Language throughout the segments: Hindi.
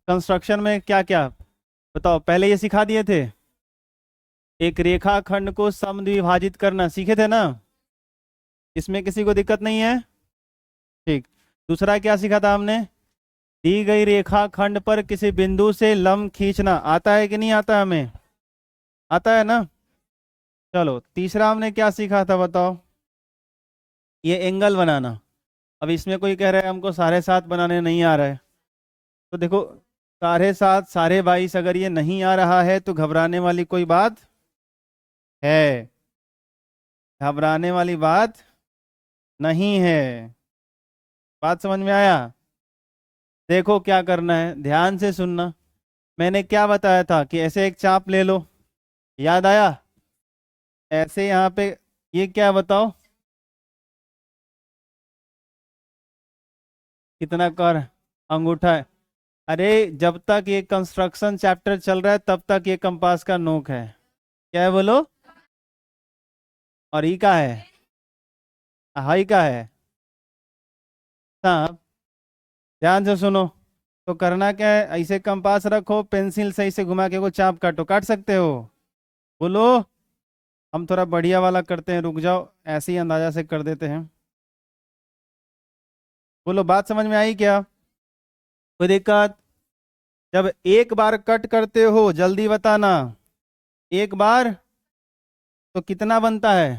कंस्ट्रक्शन में क्या क्या बताओ, पहले ये सिखा दिए थे। एक रेखाखंड को समद्विभाजित करना सीखे थे ना, इसमें किसी को दिक्कत नहीं है? ठीक। दूसरा क्या सीखा था हमने? दी गई रेखाखंड पर किसी बिंदु से लंब खींचना, आता है कि नहीं आता हमें? आता है ना। चलो तीसरा हमने क्या सीखा था बताओ? ये एंगल बनाना। अब इसमें कोई कह रहा है हमको साढ़े सात बनाने नहीं आ रहा है, तो देखो, साढ़े सात साढ़े बाईस अगर ये नहीं आ रहा है तो घबराने वाली कोई बात है? घबराने वाली बात नहीं है। बात समझ में आया? देखो क्या करना है, ध्यान से सुनना। मैंने क्या बताया था कि ऐसे एक चाप ले लो, याद आया? ऐसे यहाँ पे ये क्या बताओ, कितना कर अंगूठा है? अरे जब तक ये कंस्ट्रक्शन चैप्टर चल रहा है तब तक ये कंपास का नोक है। क्या है बोलो? और ई का है, हाई का है। साहब ध्यान से सुनो। तो करना क्या है, ऐसे कंपास रखो, पेंसिल सही से घुमा के को चाप काटो, काट सकते हो? बोलो। हम थोड़ा बढ़िया वाला करते हैं, रुक जाओ, ऐसे ही अंदाजा से कर देते हैं। बोलो, बात समझ में आई क्या? कोई दिक्कत? जब एक बार कट करते हो जल्दी बताना, एक बार तो कितना बनता है?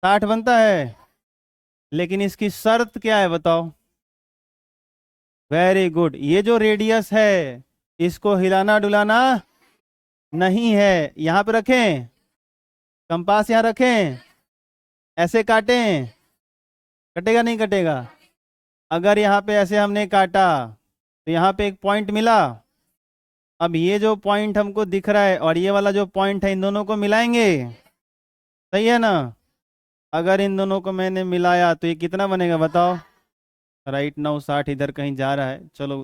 60 बनता है। लेकिन इसकी शर्त क्या है बताओ? वेरी गुड, ये जो रेडियस है इसको हिलाना डुलाना नहीं है। यहाँ पे रखें, कंपास यहाँ रखें, ऐसे काटें, कटेगा नहीं कटेगा? अगर यहाँ पे ऐसे हमने काटा तो यहाँ पे एक पॉइंट मिला। अब ये जो पॉइंट हमको दिख रहा है और ये वाला जो पॉइंट है, इन दोनों को मिलाएंगे, सही है ना? अगर इन दोनों को मैंने मिलाया तो ये कितना बनेगा बताओ? राइट नाउ 60 इधर कहीं जा रहा है, चलो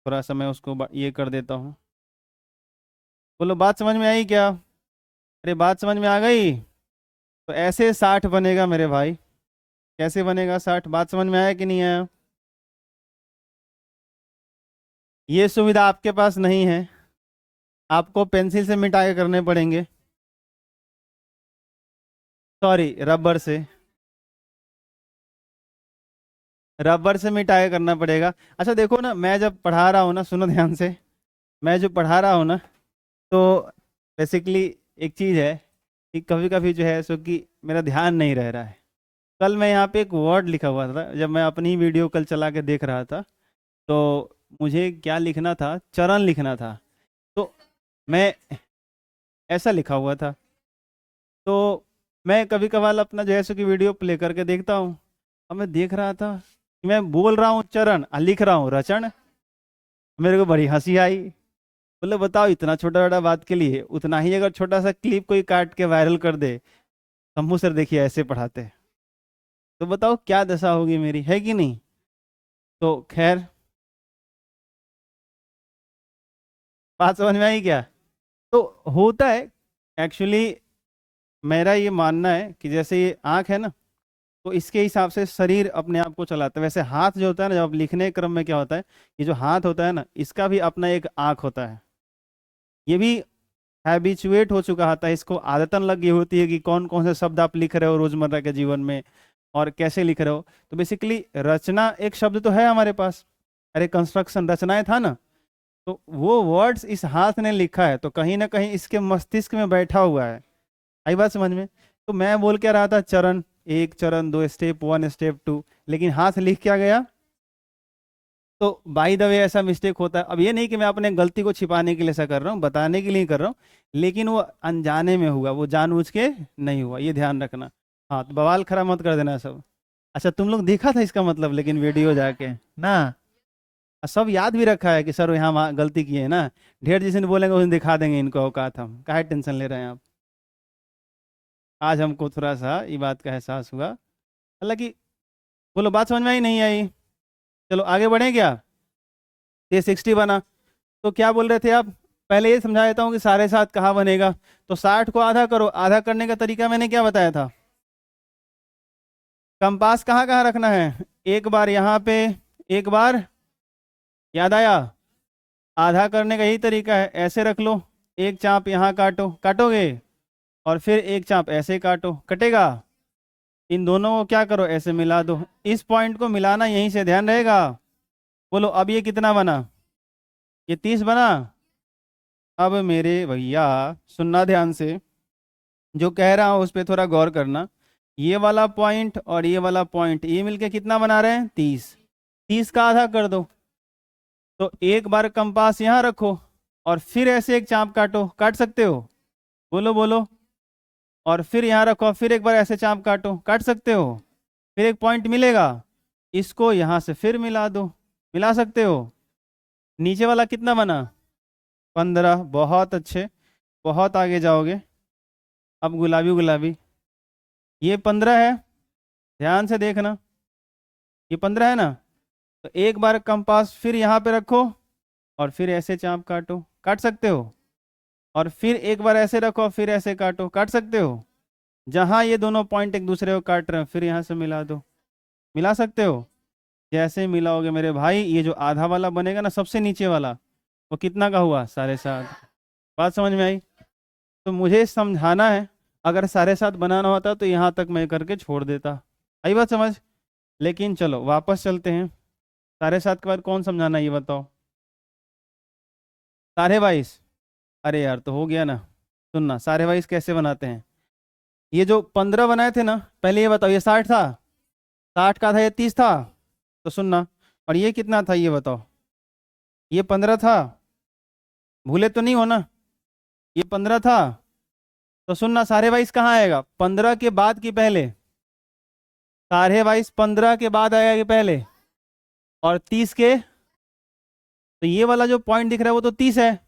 थोड़ा सा मैं उसको ये कर देता हूँ। बोलो, बात समझ में आई क्या? अरे बात समझ में आ गई? तो ऐसे 60 बनेगा मेरे भाई। कैसे बनेगा 60? बात समझ में आया कि नहीं आया? ये सुविधा आपके पास नहीं है, आपको पेंसिल से मिटा के करने पड़ेंगे, सॉरी रबर से, रबर से मिटा के करना पड़ेगा। अच्छा देखो ना, मैं जब पढ़ा रहा हूँ ना, सुनो ध्यान से, मैं जो पढ़ा रहा हूँ ना, तो बेसिकली एक चीज़ है कि कभी कभी जो है सो कि मेरा ध्यान नहीं रह रहा है। कल मैं यहाँ पे एक वर्ड लिखा हुआ था, जब मैं अपनी वीडियो कल चला के देख रहा था, तो मुझे क्या लिखना था, चरण लिखना था। तो मैं ऐसा लिखा हुआ था, तो मैं कभी कभार अपना जो है सो कि वीडियो प्ले करके देखता हूँ। अब मैं देख रहा था कि मैं बोल रहा हूँ चरण और लिख रहा हूँ रचन। मेरे को बड़ी हंसी आई। बोले बताओ, इतना छोटा छोटा बात के लिए उतना ही अगर छोटा सा क्लिप कोई काट के वायरल कर दे, शंभू सर देखिए ऐसे पढ़ाते हैं, तो बताओ क्या दशा होगी मेरी, है कि नहीं? तो खैर, बात समझ में आई क्या? तो होता है एक्चुअली, मेरा ये मानना है कि जैसे ये आंख है ना, तो इसके हिसाब से शरीर अपने आप को चलाता है। वैसे हाथ जो होता है ना, जब लिखने के क्रम में क्या होता है, ये जो हाथ होता है ना, इसका भी अपना एक आंख होता है। ये भी हैबिचुएट हो चुका होता है, इसको आदतन लग गई होती है कि कौन कौन से शब्द आप लिख रहे हो रोजमर्रा के जीवन में और कैसे लिख रहे हो। तो बेसिकली रचना एक शब्द तो है हमारे पास, अरे कंस्ट्रक्शन रचनाएं था ना, तो वो वर्ड्स इस हाथ ने लिखा है, तो कहीं ना कहीं इसके मस्तिष्क में बैठा हुआ है। आई बात समझ में? तो मैं बोल क्या रहा था, चरण एक, चरण दो, स्टेप वन स्टेप टू, लेकिन हाथ लिख क्या गया? तो बाय द वे ऐसा मिस्टेक होता है। अब ये नहीं कि मैं अपने गलती को छिपाने के लिए ऐसा कर रहा हूँ, बताने के लिए कर रहा हूँ, लेकिन वो अनजाने में हुआ, वो जानबूझ के नहीं हुआ, ये ध्यान रखना। हाँ तो बवाल खड़ा मत कर देना सब। अच्छा तुम लोग देखा था इसका मतलब, लेकिन वीडियो जाके ना, सब याद भी रखा है कि सर यहाँ वहाँ गलती की है ना, ढेर जिस दिन बोलेंगे उस दिन दिखा देंगे इनको औकात, हम काहे टेंशन ले रहे हैं आप। आज हमको थोड़ा सा ये बात का एहसास हुआ, हालांकि बोलो बात समझ में आई नहीं आई? चलो आगे बढ़े क्या? ये 60 बना, तो क्या बोल रहे थे आप? पहले ये समझा देता हूँ कि साढ़े सात कहाँ बनेगा। तो 60 को आधा करो, आधा करने का तरीका मैंने क्या बताया था? कंपास कहाँ कहाँ रखना है, एक बार यहाँ पे, एक बार, याद आया? आधा करने का यही तरीका है, ऐसे रख लो, एक चाप यहाँ काटो, काटोगे, और फिर एक चाप ऐसे काटो, कटेगा। इन दोनों को क्या करो, ऐसे मिला दो। इस पॉइंट को मिलाना यहीं से, ध्यान रहेगा। बोलो अब ये कितना बना, ये 30 बना। अब मेरे भैया सुनना ध्यान से, जो कह रहा हूँ उस पर थोड़ा गौर करना। ये वाला पॉइंट और ये वाला पॉइंट, ये मिलके कितना बना रहे हैं, 30। 30 का आधा कर दो, तो एक बार कंपास यहाँ रखो और फिर ऐसे एक चाप काटो, काट सकते हो, बोलो बोलो। और फिर यहाँ रखो, फिर एक बार ऐसे चाप काटो, काट सकते हो। फिर एक पॉइंट मिलेगा, इसको यहाँ से फिर मिला दो, मिला सकते हो। नीचे वाला कितना बना, 15। बहुत अच्छे, बहुत आगे जाओगे। अब गुलाबी गुलाबी, ये 15 है, ध्यान से देखना, ये 15 है ना। तो एक बार कंपास फिर यहाँ पे रखो और फिर ऐसे चाप काटो, काट सकते हो। और फिर एक बार ऐसे रखो, फिर ऐसे काटो, काट सकते हो। जहाँ ये दोनों पॉइंट एक दूसरे को काट रहे हैं, फिर यहाँ से मिला दो, मिला सकते हो। जैसे मिलाओगे मेरे भाई, ये जो आधा वाला बनेगा ना, सबसे नीचे वाला, वो कितना का हुआ, 7.5। बात समझ में आई। तो मुझे समझाना है, अगर 7.5 बनाना होता तो यहाँ तक मैं करके छोड़ देता। आई बात समझ। लेकिन चलो वापस चलते हैं। 7.5 के बाद कौन समझाना है ये बताओ। 22.5। अरे यार तो हो गया ना। सुनना, 22.5 कैसे बनाते हैं। ये जो 15 बनाए थे ना, पहले ये बताओ, ये 60 था, 60 का था, ये 30 था। तो सुनना, और ये कितना था ये बताओ, ये 15 था, भूले तो नहीं हो ना, ये 15 था। तो सुनना, 22.5 कहाँ आएगा, 15 के बाद कि पहले, 22.5 15 के बाद आएगा कि पहले, और 30 के। तो ये वाला जो पॉइंट दिख रहा है वो तो 30 है,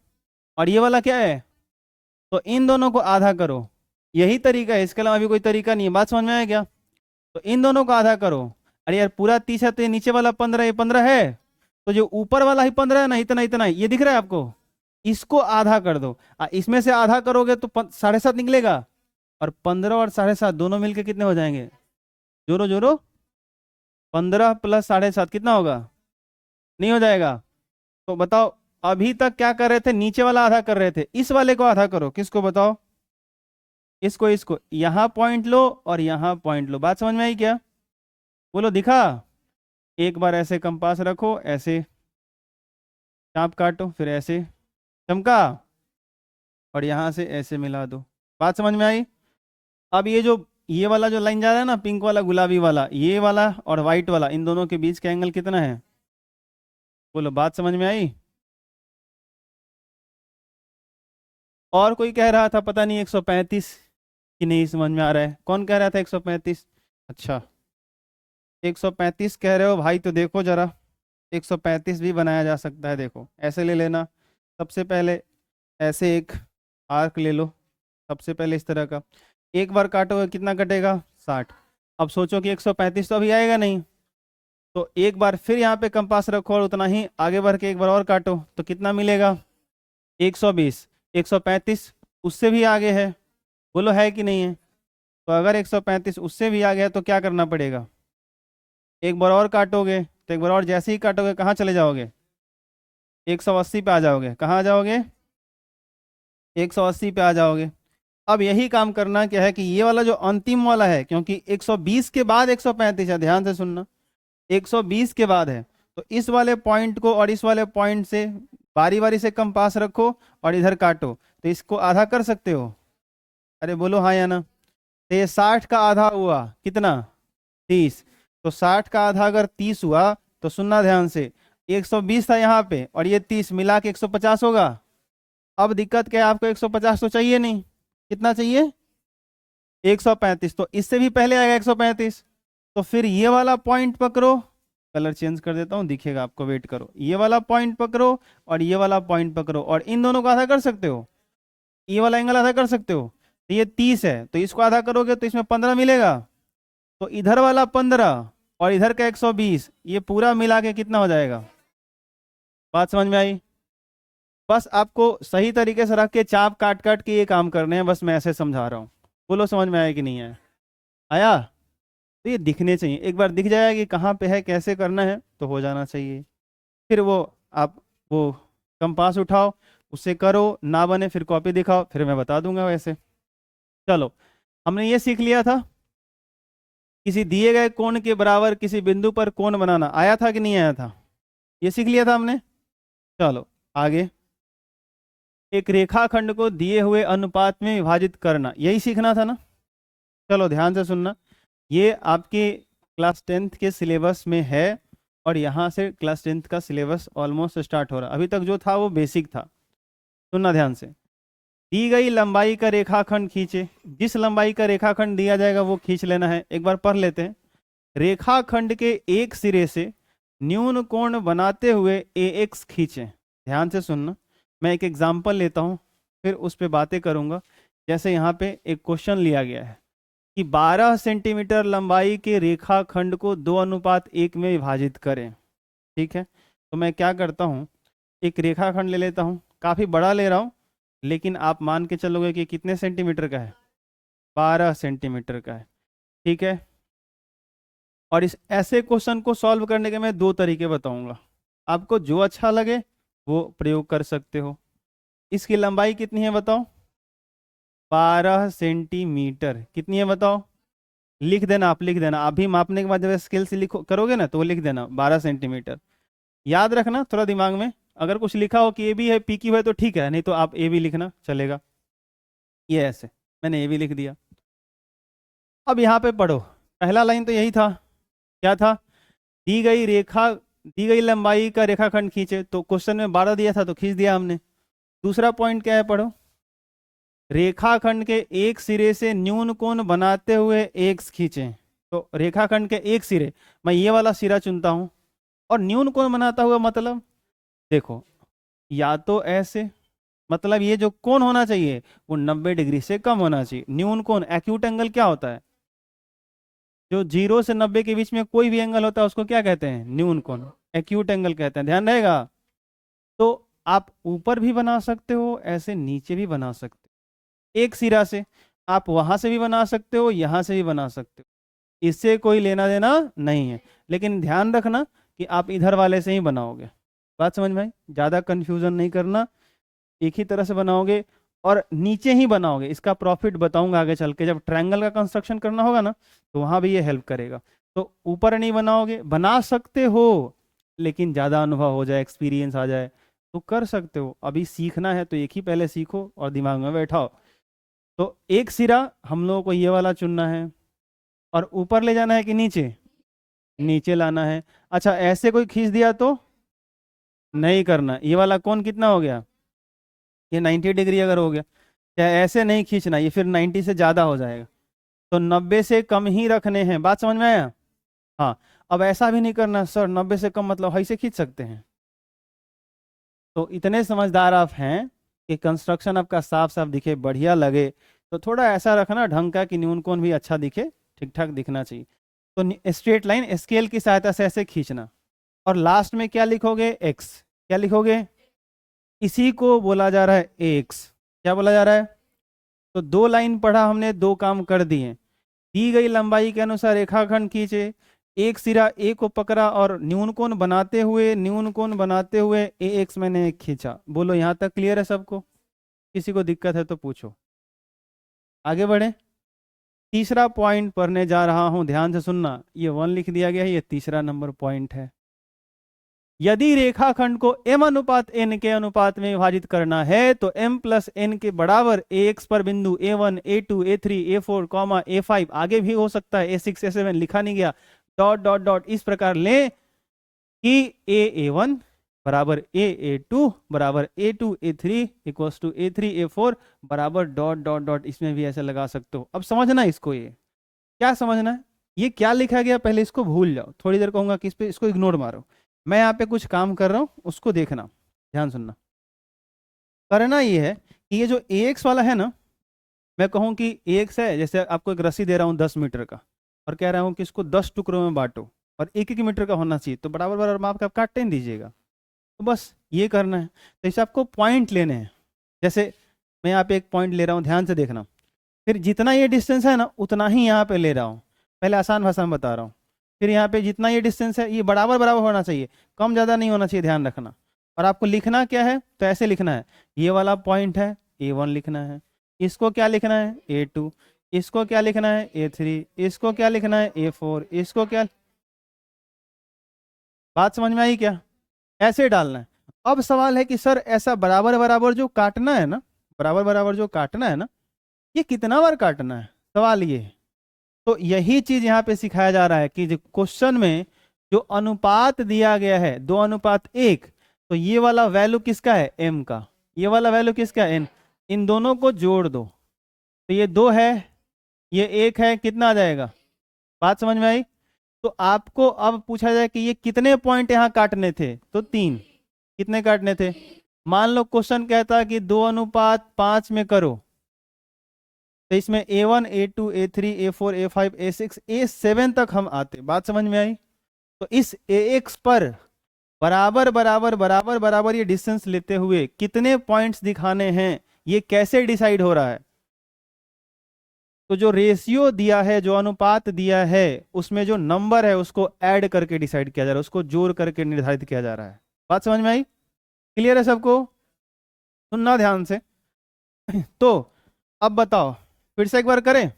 और ये वाला क्या है, तो इन दोनों को आधा करो। यही तरीका है, इसके अलावा अभी कोई तरीका नहीं है। बात समझ में आया क्या। तो इन दोनों को आधा करो। अरे यार पूरा 30 है तो ये नीचे वाला 15, ये 15 है, तो जो ऊपर वाला ही 15 है ना, इतना इतना ही, ये दिख रहा है आपको, इसको आधा कर दो। इसमें से आधा करोगे तो 7.5 निकलेगा, और 15 और 7.5 दोनों मिलके कितने हो जाएंगे, जोरो जोरो, 15 प्लस 7.5 कितना होगा, नहीं हो जाएगा। तो बताओ, अभी तक क्या कर रहे थे, नीचे वाला आधा कर रहे थे, इस वाले को आधा करो। किसको बताओ, इसको यहाँ पॉइंट लो और यहाँ पॉइंट लो। बात समझ में आई क्या, बोलो दिखा। एक बार ऐसे कंपास रखो, ऐसे चाप काटो, फिर ऐसे चमका, और यहाँ से ऐसे मिला दो। बात समझ में आई। अब ये वाला जो लाइन जा रहा है ना, पिंक वाला गुलाबी वाला, ये वाला और व्हाइट वाला, इन दोनों के बीच का एंगल कितना है, बोलो। बात समझ में आई। और कोई कह रहा था पता नहीं 135, कि नहीं समझ में आ रहा है, कौन कह रहा था 135। अच्छा 135 कह रहे हो भाई, तो देखो जरा, 135 भी बनाया जा सकता है। देखो ऐसे ले लेना, सबसे पहले ऐसे एक आर्क ले लो, सबसे पहले इस तरह का, एक बार काटोगे कितना कटेगा, 60। अब सोचो कि 135 तो अभी आएगा नहीं, तो एक बार फिर यहाँ पे कंपास रखो और उतना ही आगे बढ़ के एक बार और काटो, तो कितना मिलेगा, 120। 135 उससे भी आगे है, बोलो है कि नहीं है। तो अगर 135 उससे भी आगे है तो क्या करना पड़ेगा, एक बार और काटोगे, तो एक बार और जैसे ही काटोगे कहाँ चले जाओगे, 180 पे आ जाओगे। कहाँ आ जाओगे, 180 पे आ जाओगे। अब यही काम करना क्या है कि ये वाला जो अंतिम वाला है, क्योंकि 120 के बाद 135 है, ध्यान से सुनना, 120 के बाद है, तो इस वाले पॉइंट को और इस वाले पॉइंट से बारी बारी से कंपास रखो और इधर काटो, तो इसको आधा कर सकते हो। अरे बोलो हाँ या ना। तो ये 60 का आधा हुआ कितना, 30। तो 60 का आधा अगर 30 हुआ, तो सुनना ध्यान से, 120 था यहाँ पे और ये 30 मिला के 150 होगा। अब दिक्कत क्या है, आपको 150 तो चाहिए नहीं, कितना चाहिए, 135। तो इससे भी पहले आएगा 135। तो फिर ये वाला पॉइंट पकड़ो, कलर चेंज कर देता हूँ दिखेगा आपको, वेट करो, ये वाला पॉइंट पकड़ो और ये वाला पॉइंट पकड़ो, और इन दोनों को आधा कर सकते हो, ये वाला एंगल आधा कर सकते हो। तो ये 30 है, तो इसको आधा करोगे तो इसमें 15 मिलेगा, तो इधर वाला 15 और इधर का 120, ये पूरा मिला के कितना हो जाएगा। बात समझ में आई। बस आपको सही तरीके से रख के चाप काट काट के ये काम करने हैं, बस मैं ऐसे समझा रहा हूँ। बोलो समझ में आया कि नहीं आया, आया। तो ये दिखने चाहिए, एक बार दिख जाएगा कि कहाँ पे है, कैसे करना है, तो हो जाना चाहिए। फिर वो आप वो कंपास उठाओ, उससे करो, ना बने फिर कॉपी दिखाओ, फिर मैं बता दूंगा वैसे। चलो, हमने ये सीख लिया था किसी दिए गए कोण के बराबर किसी बिंदु पर कोण बनाना, आया था कि नहीं आया था? ये सीख लिया था हमने। चलो आगे, एक रेखाखंड को दिए हुए अनुपात में विभाजित करना, यही सीखना था ना। चलो ध्यान से सुनना, ये आपके क्लास 10th के सिलेबस में है और यहाँ से क्लास 10th का सिलेबस ऑलमोस्ट स्टार्ट हो रहा है। अभी तक जो था वो बेसिक था। सुनना ध्यान से, दी गई लंबाई का रेखाखंड खींचे, जिस लंबाई का रेखाखंड दिया जाएगा वो खींच लेना है। एक बार पढ़ लेते हैं। रेखाखंड के एक सिरे से न्यून कोण बनाते हुए AX खींचें। ध्यान से सुनना, मैं एक एग्जाम्पल लेता हूँ, फिर उस पर बातें करूँगा। जैसे यहाँ पे एक क्वेश्चन लिया गया है कि 12 सेंटीमीटर लंबाई के रेखाखंड को 2:1 में विभाजित करें। ठीक है, तो मैं क्या करता हूँ, एक रेखाखंड ले लेता हूँ, काफ़ी बड़ा ले रहा हूँ, लेकिन आप मान के चलोगे कि कितने सेंटीमीटर का है? 12 सेंटीमीटर का है। ठीक है, और इस ऐसे क्वेश्चन को सॉल्व करने के मैं दो तरीके बताऊंगा, आपको जो अच्छा लगे वो प्रयोग कर सकते हो। इसकी लंबाई कितनी है बताओ? 12 सेंटीमीटर। कितनी है बताओ? लिख देना, आप लिख देना, आप भी मापने के बाद जब स्केल से लिखो करोगे ना तो वो लिख देना 12 सेंटीमीटर। याद रखना थोड़ा दिमाग में, अगर कुछ लिखा हो कि ए भी है पी क्यू है तो ठीक है, नहीं तो आप ए भी लिखना चलेगा। ये ऐसे मैंने ए भी लिख दिया। अब यहाँ पे पढ़ो, पहला लाइन तो यही था, क्या था? दी गई लंबाई का रेखाखंड खींचे, तो क्वेश्चन में 12 दिया था तो खींच दिया हमने। दूसरा पॉइंट क्या है, पढ़ो, रेखाखंड के एक सिरे से न्यून कोण बनाते हुए एक्स खींचें। तो रेखाखंड के एक सिरे, मैं ये वाला सिरा चुनता हूं, और न्यून कोण बनाता हुआ मतलब देखो, या तो ऐसे, मतलब ये जो कोण होना चाहिए वो 90 डिग्री से कम होना चाहिए। न्यून कोण, एक्यूट एंगल क्या होता है? जो 0 से 90 के बीच में कोई भी एंगल होता है उसको क्या कहते हैं? न्यून कोण, एक्यूट एंगल कहते हैं, ध्यान रहेगा। तो आप ऊपर भी बना सकते हो, ऐसे नीचे भी बना सकते हो, एक सिरा से आप वहां से भी बना सकते हो, यहां से भी बना सकते हो, इससे कोई लेना देना नहीं है। लेकिन ध्यान रखना कि आप इधर वाले से ही बनाओगे। बात समझ में आई? ज्यादा कंफ्यूजन नहीं करना, एक ही तरह से बनाओगे और नीचे ही बनाओगे। इसका प्रॉफिट बताऊंगा आगे चल के, जब ट्रायंगल का कंस्ट्रक्शन करना होगा ना तो वहां भी ये हेल्प करेगा। तो ऊपर नहीं बनाओगे, बना सकते हो लेकिन ज़्यादा अनुभव हो जाए, एक्सपीरियंस आ जाए तो कर सकते हो। अभी सीखना है तो एक ही पहले सीखो और दिमाग में बैठाओ। तो एक सिरा हम लोगों को ये वाला चुनना है, और ऊपर ले जाना है कि नीचे? नीचे लाना है। अच्छा, ऐसे कोई खींच दिया तो नहीं करना। ये वाला कौन कितना हो गया? ये 90 डिग्री अगर हो गया, क्या ऐसे नहीं खींचना, ये फिर 90 से ज़्यादा हो जाएगा। तो 90 से कम ही रखने हैं। बात समझ में आया? हाँ, अब ऐसा भी नहीं करना सर 90 से कम मतलब ऐसे खींच सकते हैं। तो इतने समझदार आप हैं कि कंस्ट्रक्शन आपका साफ साफ दिखे, बढ़िया लगे, तो थोड़ा ऐसा रखना ढंग का कि न्यून कोण भी अच्छा दिखे, ठीक ठाक दिखना चाहिए। तो स्ट्रेट लाइन स्केल की सहायता से ऐसे खींचना, और लास्ट में क्या लिखोगे? एक्स। क्या लिखोगे? इसी को बोला जा रहा है एक्स। क्या बोला जा रहा है? तो दो लाइन पढ़ा हमने, दो काम कर दिए। दी गई लंबाई के अनुसार रेखाखंड खींचे, एक सिरा ए को पकड़ा और न्यून कोण बनाते हुए ए एक्स मैंने खींचा। बोलो यहाँ तक क्लियर है सबको? किसी को दिक्कत है तो पूछो, आगे बढ़े। तीसरा पॉइंट पढ़ने जा रहा हूं, ध्यान से सुनना। ये 1 लिख दिया गया है, ये तीसरा नंबर पॉइंट है। यदि रेखाखंड को m/n के अनुपात में विभाजित करना है तो m+n के बराबर ax पर बिंदु a1, a2, a3, a4, a5, आगे भी हो सकता है a6, a7, लिखा नहीं गया, डॉट डॉट डॉट इस प्रकार लें कि a1 बराबर a2 बराबर a2, a3 equals to a3, a4 बराबर डॉट डॉट डॉट, इसमें भी ऐसे लगा सकते हो। अब समझना इसको, ये क्या समझना है, ये क्या लिखा गया पहले इसको भूल जाओ, थोड़ी देर कहूंगा कि इस पे इसको इग्नोर मारो। मैं यहाँ पे कुछ काम कर रहा हूँ, उसको देखना, ध्यान सुनना। करना ये है कि ये जो ax वाला है ना, मैं कहूँ कि ax है, जैसे आपको एक रस्सी दे रहा हूँ 10 मीटर का, और कह रहा हूँ कि इसको 10 टुकड़ों में बांटो और 1-1 मीटर का होना चाहिए, तो बराबर बराबर माप का आप काट नहीं दीजिएगा। तो बस ये करना है। तो इसे आपको पॉइंट लेने हैं। जैसे मैं यहाँ पे एक पॉइंट ले रहा हूँ, ध्यान से देखना, फिर जितना ये डिस्टेंस है ना उतना ही यहाँ पे ले रहा हूँ। पहले आसान भाषा में बता रहा हूँ। फिर यहाँ पे जितना ये डिस्टेंस है ये बराबर बराबर होना चाहिए, कम ज़्यादा नहीं होना चाहिए, ध्यान रखना। और आपको लिखना क्या है, तो ऐसे लिखना है, ये वाला पॉइंट है A1 लिखना है, इसको क्या लिखना है A2, इसको क्या लिखना है A3, इसको क्या लिखना है A4, इसको क्या, बात समझ में आई क्या? ऐसे डालना है। अब सवाल है कि सर ऐसा बराबर बराबर जो काटना है ना, बराबर बराबर जो काटना है ना, ये कितना बार काटना है, सवाल ये है। तो यही चीज यहाँ पे सिखाया जा रहा है कि क्वेश्चन में जो अनुपात दिया गया है 2:1, तो ये वाला वैल्यू किसका है m का, ये वाला वैल्यू किसका है n, इन दोनों को जोड़ दो, तो ये 2 है, ये 1 है, कितना आ जाएगा, बात समझ में आई? तो आपको अब पूछा जाए कि ये कितने पॉइंट यहाँ काटने थे, तो 3, कितने काटने थे, मान लो क्वेश्चन कहता है कि 2:5 में करो, तो इसमें A1 A2 A3 A4 A5 A6 A7 तक हम आते, बात समझ में आई? तो इस AX पर बराबर बराबर बराबर बराबर ये डिस्टेंस लेते हुए कितने पॉइंट्स दिखाने हैं, ये कैसे डिसाइड हो रहा है? तो जो रेशियो दिया है, जो अनुपात दिया है, उसमें जो नंबर है उसको ऐड करके डिसाइड किया जा रहा है, उसको जोड़ करके निर्धारित किया जा रहा है। बात समझ में आई? क्लियर है सबको? सुनना ध्यान से। तो अब बताओ, फिर से एक बार करें,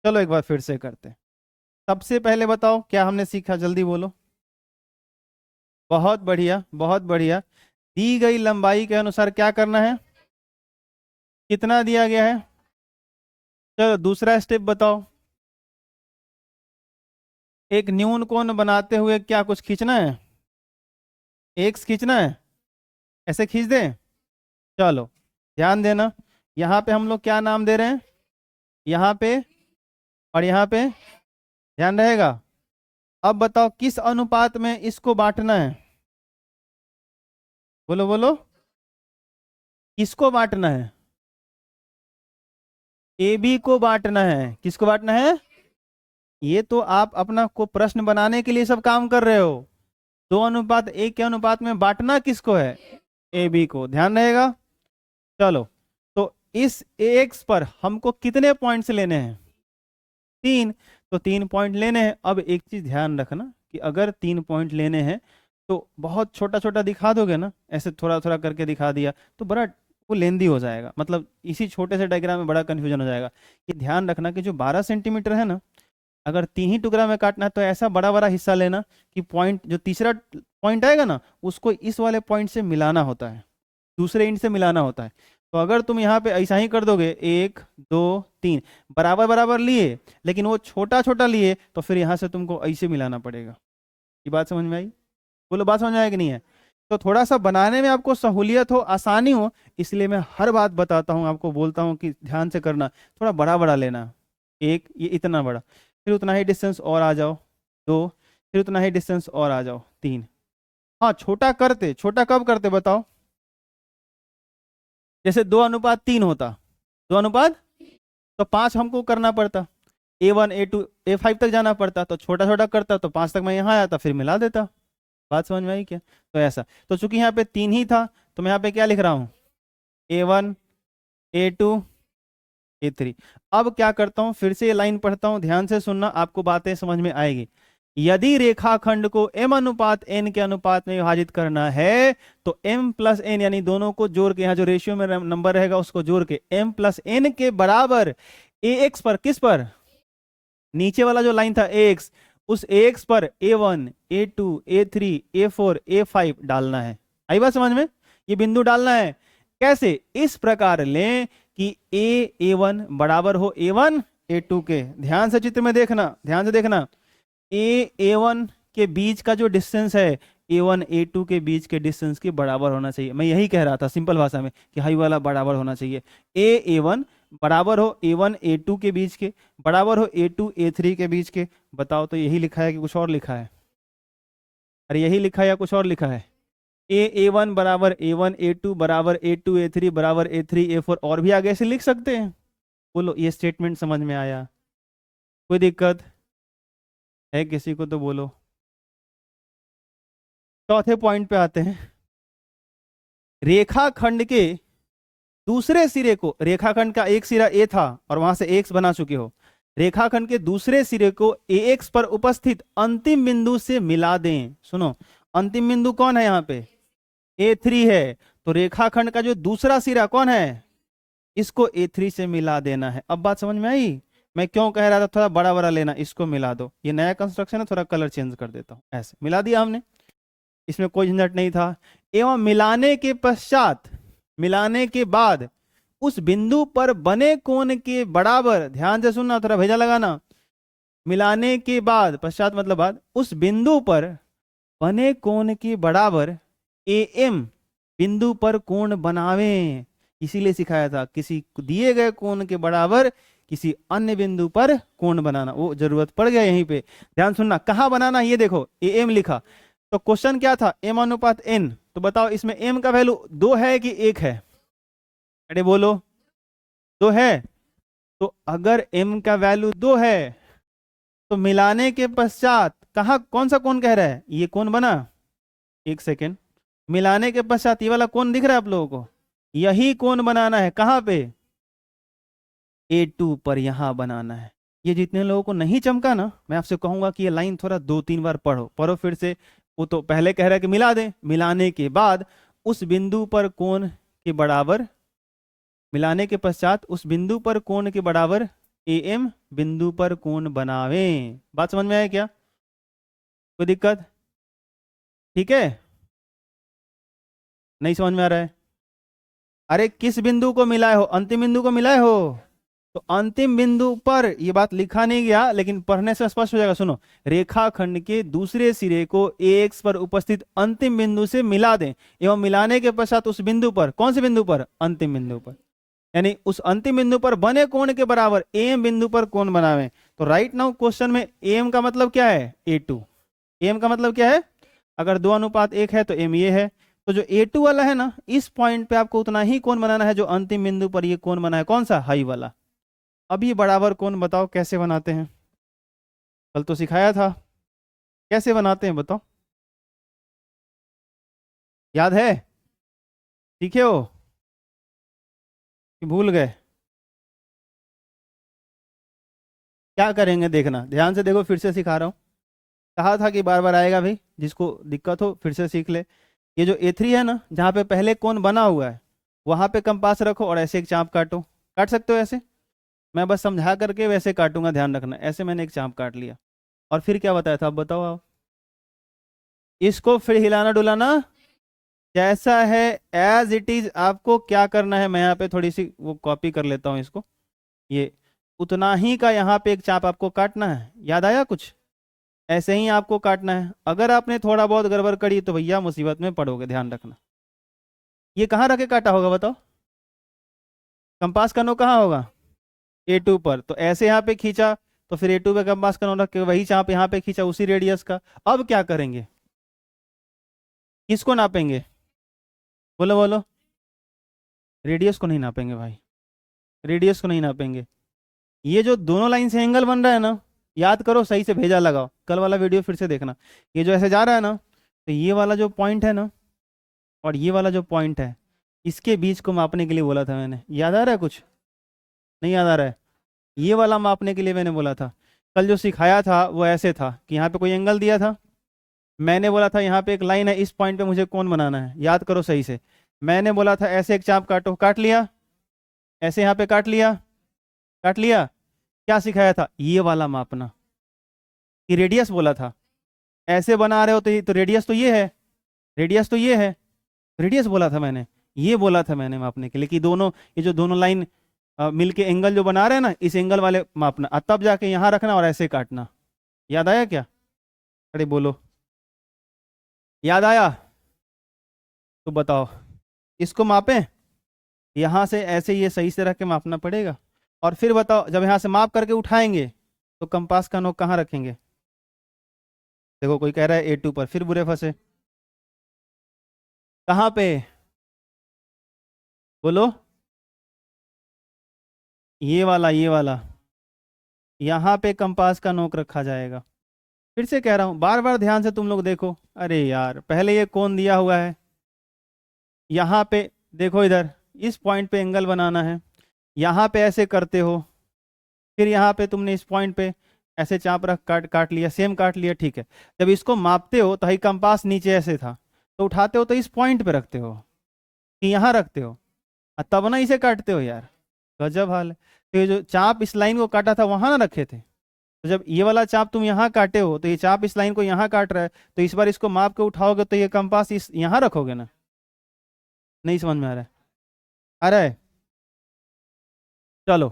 चलो एक बार फिर से करते हैं। सबसे पहले बताओ क्या हमने सीखा, जल्दी बोलो। बहुत बढ़िया, बहुत बढ़िया। दी गई लंबाई के अनुसार क्या करना है, कितना दिया गया है, चलो दूसरा स्टेप बताओ। एक न्यून कोण बनाते हुए क्या कुछ खींचना है, एक्स खींचना है, ऐसे खींच दें। चलो ध्यान देना, यहाँ पे हम लोग क्या नाम दे रहे हैं, यहाँ पे और यहाँ पे, ध्यान रहेगा। अब बताओ किस अनुपात में इसको बांटना है, बोलो बोलो, किसको बांटना है, ए बी को बांटना है, किसको बांटना है? ये तो आप अपना को प्रश्न बनाने के लिए सब काम कर रहे हो, 2:1 के अनुपात में बांटना किसको है, ए बी को, ध्यान रहेगा। चलो तो इस एक्स पर हमको कितने पॉइंट्स लेने हैं, 3, तो 3 पॉइंट लेने हैं। अब एक चीज ध्यान रखना कि अगर 3 पॉइंट लेने हैं तो बहुत छोटा छोटा दिखा दोगे ना, ऐसे थोड़ा थोड़ा करके दिखा दिया तो बड़ा वो लेंदी हो जाएगा, मतलब इसी छोटे से डायग्राम में बड़ा कंफ्यूजन हो जाएगा। ये ध्यान रखना कि जो 12 सेंटीमीटर है ना, अगर 3 ही टुकड़ा में काटना है तो ऐसा बड़ा बड़ा हिस्सा लेना कि पॉइंट, जो तीसरा पॉइंट आएगा ना, उसको इस वाले पॉइंट से मिलाना होता है, दूसरे इंड से मिलाना होता है। तो अगर तुम यहाँ पे ऐसा ही कर दोगे 1 2 3 बराबर बराबर लिए, लेकिन वो छोटा छोटा लिए, तो फिर यहाँ से तुमको ऐसे मिलाना पड़ेगा। ये बात समझ में आई? बोलो बात समझ में आएगी नहीं है? तो थोड़ा सा बनाने में आपको सहूलियत हो, आसानी हो, इसलिए मैं हर बात बताता हूँ, आपको बोलता हूँ कि ध्यान से करना, थोड़ा बड़ा बड़ा लेना, एक ये इतना बड़ा, फिर उतना ही डिस्टेंस और आ जाओ, 2, फिर उतना ही डिस्टेंस और आ जाओ, 3। हाँ छोटा करते, छोटा कब करते बताओ, जैसे 2:3 होता, 2:, तो 5 हमको करना पड़ता, A1 A2 A5 तक जाना पड़ता, तो छोटा छोटा करता तो 5 तक मैं यहाँ आया था, फिर मिला देता। बात समझ में आई क्या? तो ऐसा, तो चूंकि यहाँ पे 3 ही था, तो मैं यहाँ पे क्या लिख रहा हूँ, A1 A2 A3। अब क्या करता हूँ, फिर से ये लाइन पढ़ता हूँ, ध्यान से सुनना, आपको बातें समझ में आएगी। यदि रेखाखंड को m/n के अनुपात में विभाजित करना है, तो m+n यानी दोनों को जोड़ के, यहाँ जो रेशियो में नंबर रहेगा उसको जोड़ के m+n के बराबर ax पर, किस पर, नीचे वाला जो लाइन था ax, उस ax पर A1 A2 A3 A4 A5 डालना है। आई बात समझ में? ये बिंदु डालना है। कैसे? इस प्रकार लें कि A1 बराबर हो A1 A2 के। ध्यान से चित्र में देखना, ध्यान से देखना, A1 के बीच का जो डिस्टेंस है A1 A2 के बीच के डिस्टेंस के बराबर होना चाहिए। मैं यही कह रहा था सिंपल भाषा में कि हाई वाला बराबर होना चाहिए। A1 बराबर हो A1 A2 के बीच के, बराबर हो A2 A3 के बीच के। बताओ तो यही लिखा है कि कुछ और लिखा है? अरे यही लिखा है या कुछ और लिखा है? A1 बराबर A1 A2 बराबर A2 A3 बराबर A3 A4, और भी आगे से लिख सकते हैं। बोलो ये स्टेटमेंट समझ में आया? कोई दिक्कत है किसी को तो बोलो। चौथे पॉइंट पे आते हैं। रेखाखंड के दूसरे सिरे को, रेखाखंड का एक सिरा ए था और वहां से एक्स बना चुके हो, रेखाखंड के दूसरे सिरे को ax पर उपस्थित अंतिम बिंदु से मिला दें। सुनो, अंतिम बिंदु कौन है यहाँ पे? A3 है, तो रेखाखंड का जो दूसरा सिरा कौन है, इसको A3 से मिला देना है। अब बात समझ में आई? मैं क्यों कह रहा था थोड़ा बड़ा बड़ा लेना, इसको मिला दो। ये नया कंस्ट्रक्शन है, थोड़ा कलर चेंज कर देता हूं। ऐसे मिला दिया हमने, इसमें कोई झंझट नहीं था। एवं मिलाने के पश्चात, मिलाने के बाद उस बिंदु पर बने कोण के बराबर, ध्यान से सुनना, थोड़ा भेजा लगाना। मिलाने के बाद, पश्चात मतलब बाद, उस बिंदु पर बने कोण के बराबर AM बिंदु पर कोण बनावें। इसीलिए सिखाया था, किसी दिए गए कोण के बराबर किसी अन्य बिंदु पर कोण बनाना, वो जरूरत पड़ गया यहीं पे। ध्यान सुनना, कहाँ बनाना, ये देखो AM लिखा, तो क्वेश्चन क्या था, M अनुपात N। तो बताओ इसमें M का वैल्यू 2 है कि 1 है? अरे बोलो, 2 है। तो अगर M का वैल्यू 2 है तो मिलाने के पश्चात कहा, कौन सा कोण कह रहा है, ये कोण बना। एक सेकेंड, मिलाने के पश्चात ये वाला कोण दिख रहा है आप लोगों को, यही कोण बनाना है। कहां पे, A2 पर, यहां बनाना है। ये जितने लोगों को नहीं चमका ना, मैं आपसे कहूंगा कि ये लाइन थोड़ा 2-3 बार पढ़ो फिर से। वो तो पहले कह रहा है कि मिला दे, मिलाने के बाद उस बिंदु पर कोण के बराबर, मिलाने के पश्चात उस बिंदु पर कोण के बराबर AM बिंदु पर कोण बनावें। बात समझ में आया क्या? कोई दिक्कत? ठीक है, नहीं समझ में आ रहा है? अरे किस बिंदु को मिलाए हो, अंतिम बिंदु को मिलाए हो। तो अंतिम बिंदु पर, ये बात लिखा नहीं गया लेकिन पढ़ने से स्पष्ट हो जाएगा। सुनो, रेखाखंड के दूसरे सिरे को AX पर उपस्थित अंतिम बिंदु से मिला दें, एवं मिलाने के पश्चात उस बिंदु पर, कौन से बिंदु पर, अंतिम बिंदु पर, यानी उस अंतिम बिंदु पर बने कोण के बराबर AM बिंदु पर कोण बनावें। तो राइट नाउ क्वेश्चन में AM का मतलब क्या है, A2। AM का मतलब क्या है, अगर 2 अनुपात 1 है तो M ये है। तो जो A2 वाला है ना, इस पॉइंट पे आपको उतना ही कोण बनाना है जो अंतिम बिंदु पर ये कोण बना है, कौन सा, हाई वाला। अब ये बराबर कोण बताओ कैसे बनाते हैं, कल तो सिखाया था, कैसे बनाते हैं बताओ, याद है? सीखे हो कि भूल गए? क्या करेंगे देखना, ध्यान से देखो, फिर से सिखा रहा हूं। कहा था कि बार बार आएगा भाई, जिसको दिक्कत हो फिर से सीख ले। ये जो A3 है ना, जहाँ पे पहले कोण बना हुआ है, वहां पे कंपास रखो और ऐसे एक चाप काटो। काट सकते हो ऐसे, मैं बस समझा करके वैसे काटूंगा, ध्यान रखना। ऐसे मैंने एक चाप काट लिया, और फिर क्या बताया था, अब बताओ आप। इसको फिर हिलाना डुलाना जैसा है, एज इट इज आपको क्या करना है। मैं यहाँ पे थोड़ी सी वो कॉपी कर लेता हूँ इसको, ये उतना ही का यहाँ पे एक चाप आपको काटना है। याद आया कुछ? ऐसे ही आपको काटना है। अगर आपने थोड़ा बहुत गड़बड़ करी तो भैया मुसीबत में पड़ोगे, ध्यान रखना। ये कहाँ रख के काटा होगा बताओ, कंपास का नो कहाँ होगा, A2 पर। तो ऐसे यहाँ पे खींचा, तो फिर A2 पे कंपास का नो रख के वही चाप यहाँ पे खींचा उसी रेडियस का। अब क्या करेंगे, किसको नापेंगे, बोलो बोलो। रेडियस को नहीं नापेंगे भाई, रेडियस को नहीं नापेंगे। ये जो दोनों लाइन से एंगल बन रहा है ना, याद करो, सही से भेजा लगाओ, कल वाला वीडियो फिर से देखना। ये जो ऐसे जा रहा है ना, तो ये वाला जो पॉइंट है ना, और ये वाला जो पॉइंट है, इसके बीच को मापने के लिए बोला था मैंने। याद आ रहा है कुछ, नहीं याद आ रहा है? ये वाला मापने के लिए मैंने बोला था। कल जो सिखाया था वो ऐसे था कि यहाँ पे कोई एंगल दिया था, मैंने बोला था यहाँ पे एक लाइन है, इस पॉइंट पे मुझे कौन बनाना है। याद करो सही से, मैंने बोला था ऐसे एक चाप काटो, काट लिया, ऐसे यहाँ पे काट लिया, काट लिया। क्या सिखाया था, ये वाला मापना, कि रेडियस बोला था। ऐसे बना रहे हो तो रेडियस तो ये है, रेडियस तो ये है, रेडियस बोला था मैंने, ये बोला था मैंने मापने के लिए, कि दोनों, ये जो दोनों लाइन मिलके एंगल जो बना रहे हैं ना, इस एंगल वाले मापना, तब जाके यहाँ रखना और ऐसे काटना। याद आया क्या? अरे बोलो, याद आया? तो बताओ, इसको मापें, यहाँ से ऐसे ये सही से रख के मापना पड़ेगा। और फिर बताओ, जब यहाँ से माप करके उठाएंगे तो कंपास का नोक कहाँ रखेंगे? देखो कोई कह रहा है A2 पर, फिर बुरे फंसे। कहाँ पे, बोलो? ये वाला, ये वाला, यहाँ पे कंपास का नोक रखा जाएगा। फिर से कह रहा हूँ, बार बार ध्यान से तुम लोग देखो। अरे यार, पहले ये कोण दिया हुआ है, यहाँ पे देखो, इधर इस पॉइंट पे एंगल बनाना है, यहाँ पे ऐसे करते हो, फिर यहाँ पे तुमने इस पॉइंट पे ऐसे चाप रख काट लिया, सेम काट लिया, ठीक है। जब इसको मापते हो तो हाई कंपास नीचे ऐसे था, तो उठाते हो तो इस पॉइंट पे रखते हो कि यहाँ रखते हो, और तब ना इसे काटते हो यार। गजब हाल है। तो ये जो चाप इस लाइन को काटा था वहां ना रखे थे, तो जब ये वाला चाप तुम यहाँ काटे हो तो ये चाप इस लाइन को यहाँ काट रहा है, तो इस बार इसको माप के उठाओगे तो ये कंपास इस यहाँ रखोगे ना। नहीं समझ में आ रहा है? आ रहा है? चलो,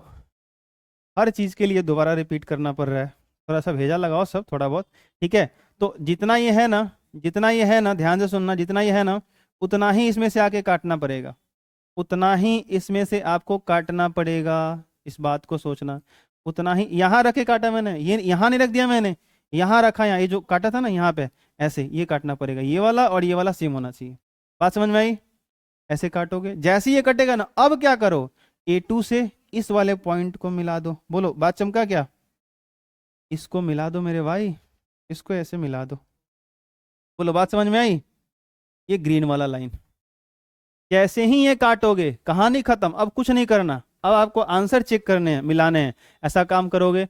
हर चीज के लिए दोबारा रिपीट करना पड़ रहा है, थोड़ा सा भेजा लगाओ सब थोड़ा बहुत। ठीक है, तो जितना ये है ना, जितना ये है ना, ध्यान से सुनना, जितना ये है ना उतना ही इसमें से आके काटना पड़ेगा, उतना ही इसमें से आपको काटना पड़ेगा। इस बात को सोचना, उतना ही यहाँ रखे काटा मैंने, ये यहाँ नहीं रख दिया मैंने, यहाँ रखा, यहाँ ये जो काटा था ना यहाँ पे, ऐसे ये काटना पड़ेगा, ये वाला और ये वाला सेम होना चाहिए। बात समझ में आई? ऐसे काटोगे, जैसे ही ये कटेगा ना, अब क्या करो, A2 से इस वाले पॉइंट को मिला दो। बोलो, बात चमका क्या? इसको मिला दो मेरे भाई, इसको ऐसे मिला दो। बोलो, बात समझ में आई? ये ग्रीन वाला लाइन, जैसे ही ये काटोगे कहानी खत्म, अब कुछ नहीं करना, अब आपको आंसर चेक करने हैं, मिलाने हैं। ऐसा काम करोगे,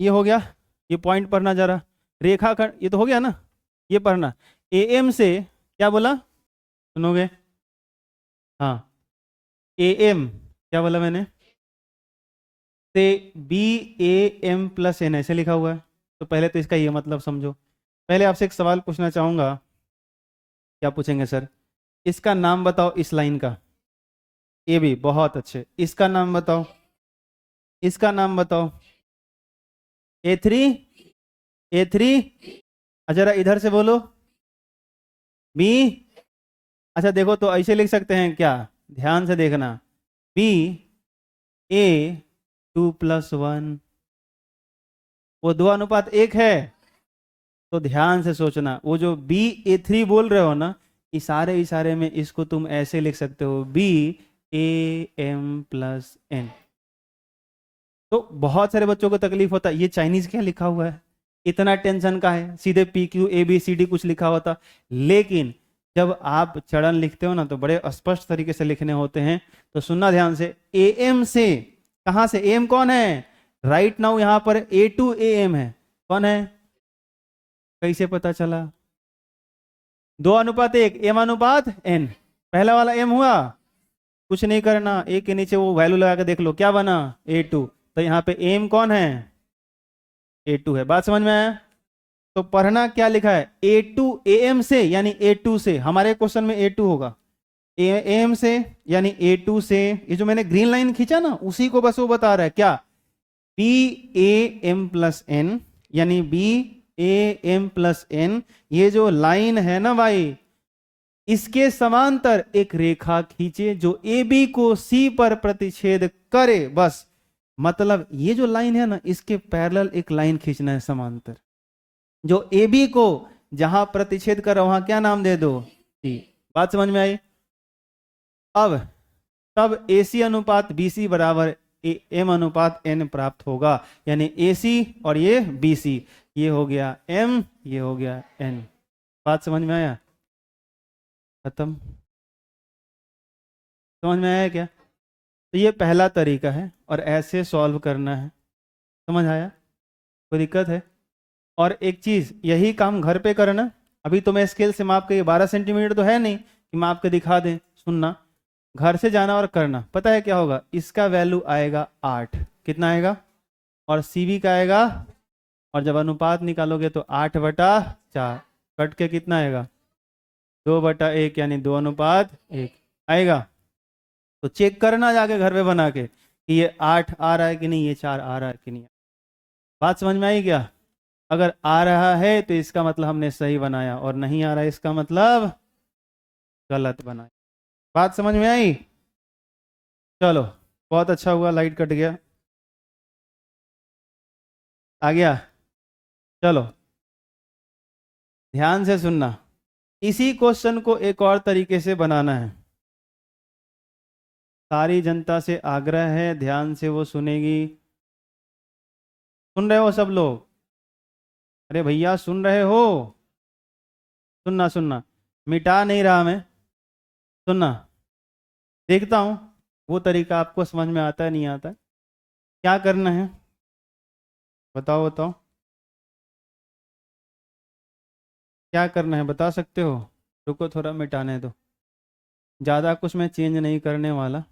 ये हो गया, ये पॉइंट पढ़ना जरा, रेखाखंड ये तो हो गया ना, ये पढ़ना। AM से क्या बोला, सुनोगे? हाँ, AM क्या बोला मैंने, से BAM+N ऐसे लिखा हुआ है। तो पहले तो इसका ये मतलब समझो। पहले आपसे एक सवाल पूछना चाहूंगा। क्या पूछेंगे सर? इसका नाम बताओ इस लाइन का। AB, बहुत अच्छे। इसका नाम बताओ, इसका नाम बताओ। A3, A3, जरा इधर से बोलो, B। अच्छा देखो, तो ऐसे लिख सकते हैं क्या, ध्यान से देखना, BA2+1, वो 2:1 है। तो ध्यान से सोचना, वो जो BA3 बोल रहे हो ना, इशारे इशारे में इसको तुम ऐसे लिख सकते हो, BAM+N। तो बहुत सारे बच्चों को तकलीफ होता है, ये चाइनीज क्या लिखा हुआ है, इतना टेंशन का है, सीधे PQABCD कुछ लिखा होता। लेकिन जब आप चरण लिखते हो ना, तो बड़े स्पष्ट तरीके से लिखने होते हैं। तो सुनना ध्यान से, AM से, कहां से, AM कौन है राइट नाउ, यहां पर A2 AM है, कौन है, कैसे पता चला, 2:1, M/N, पहला वाला M हुआ, कुछ नहीं करना, A के नीचे वो वैल्यू लगा के देख लो, क्या बना, A2। तो यहाँ पे M कौन है, A2 है। बात समझ में आया? तो पढ़ना क्या लिखा है, A2 AM से, यानी A2 से, हमारे क्वेश्चन में A2 होगा, AM से यानी A2 से, ये जो मैंने ग्रीन लाइन खींचा ना, उसी को बस वो बता रहा है, क्या, BAM+N, यानी BAM+N, ये जो लाइन है ना भाई, इसके समांतर एक रेखा खींचे जो AB को C पर प्रतिच्छेद करे, बस। मतलब ये जो लाइन है ना, इसके पैरेलल एक लाइन खींचना है समांतर, जो AB को जहां प्रतिच्छेद कर वहां क्या नाम दे दो, C। बात समझ में आई? अब तब AC/BC बराबर M/N प्राप्त होगा, यानी AC और ये BC, ये हो गया M, ये हो गया N। बात समझ में आया? खत्म। समझ में आया क्या? तो ये पहला तरीका है, और ऐसे सॉल्व करना है। समझ आया? कोई दिक्कत है? और एक चीज, यही काम घर पे करना। अभी तो मैं स्केल से माप के, 12 सेंटीमीटर तो है नहीं कि माप के दिखा दें, सुनना, घर से जाना और करना। पता है क्या होगा, इसका वैल्यू आएगा 8, कितना आएगा, और CV का आएगा, और जब अनुपात निकालोगे तो 8/4, कट के कितना आएगा, 2/1, यानी 2:1 आएगा। तो चेक करना जाके घर पे बना के कि ये 8 आ रहा है कि नहीं, ये 4 आ रहा है कि नहीं। बात समझ में आई क्या? अगर आ रहा है तो इसका मतलब हमने सही बनाया, और नहीं आ रहा है इसका मतलब गलत बनाया। बात समझ में आई? चलो, बहुत अच्छा हुआ, लाइट कट गया, आ गया। चलो ध्यान से सुनना, इसी क्वेश्चन को एक और तरीके से बनाना है। सारी जनता से आग्रह है, ध्यान से वो सुनेगी। सुन रहे हो सब लोग? अरे भैया सुन रहे हो? सुनना सुनना, मिटा नहीं रहा मैं, सुनना। देखता हूँ वो तरीका आपको समझ में आता है नहीं आता है। क्या करना है बताओ बताओ, क्या करना है बता सकते हो? रुको थोड़ा मिटाने दो, ज़्यादा कुछ मैं चेंज नहीं करने वाला।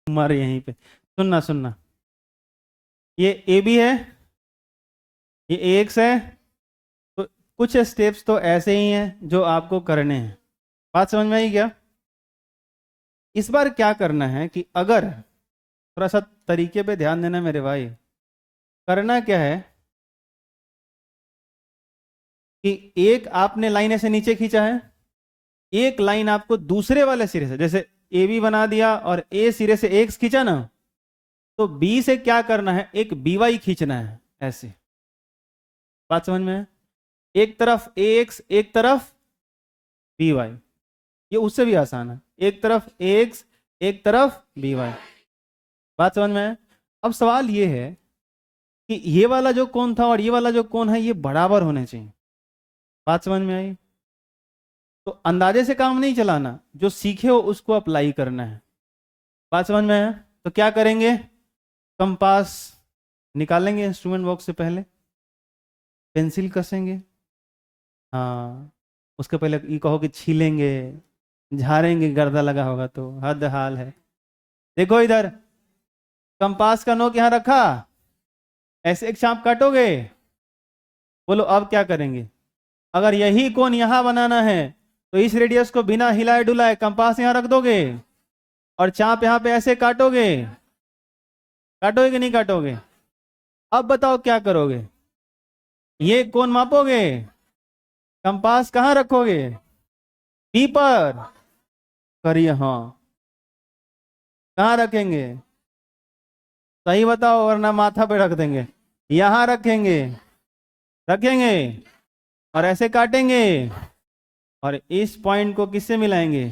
हमारे यहीं पे सुनना सुनना, ये ए बी है, ये एक्स है। तो कुछ स्टेप्स तो ऐसे ही हैं जो आपको करने हैं। बात समझ में आई क्या? इस बार क्या करना है कि अगर थोड़ा सा तरीके पे ध्यान देना मेरे भाई, करना क्या है कि एक आपने लाइन ऐसे नीचे खींचा है, एक लाइन आपको दूसरे वाले सिरे से, जैसे ए बी बना दिया और ए सिरे से एक्स खींचा ना, तो बी से क्या करना है, एक बी वाई खींचना है ऐसे। बात समझ में है? एक तरफ ए एक्स, एक तरफ बी वाई, ये उससे भी आसान है, एक तरफ ए एक्स, एक तरफ बी वाई। बात समझ में है? अब सवाल ये है कि ये वाला जो कोण था और ये वाला जो कोण है, ये बराबर होने चाहिए। बात समझ में आई? तो अंदाजे से काम नहीं चलाना, जो सीखे हो उसको अप्लाई करना है। बात समझ में है? तो क्या करेंगे, कंपास निकालेंगे इंस्ट्रूमेंट बॉक्स से पहले, पेंसिल कसेंगे, हाँ, उसके पहले ये कहो कि छीलेंगे, झाड़ेंगे, गर्दा लगा होगा तो हद हाल है। देखो इधर, कंपास का नोक यहां रखा, ऐसे एक चाप काटोगे। बोलो अब क्या करेंगे? अगर यही कोण यहां बनाना है तो इस रेडियस को बिना हिलाए डुलाए कंपास यहां रख दोगे और चाप यहां पे ऐसे काटोगे, काटोगे कि नहीं काटोगे? अब बताओ क्या करोगे? ये कोण मापोगे, कंपास कहां रखोगे? पी पर। करिए हाँ, कहां रखेंगे? सही बताओ वरना माथा पे रख देंगे। यहां रखेंगे, रखेंगे और ऐसे काटेंगे और इस पॉइंट को किससे मिलाएंगे?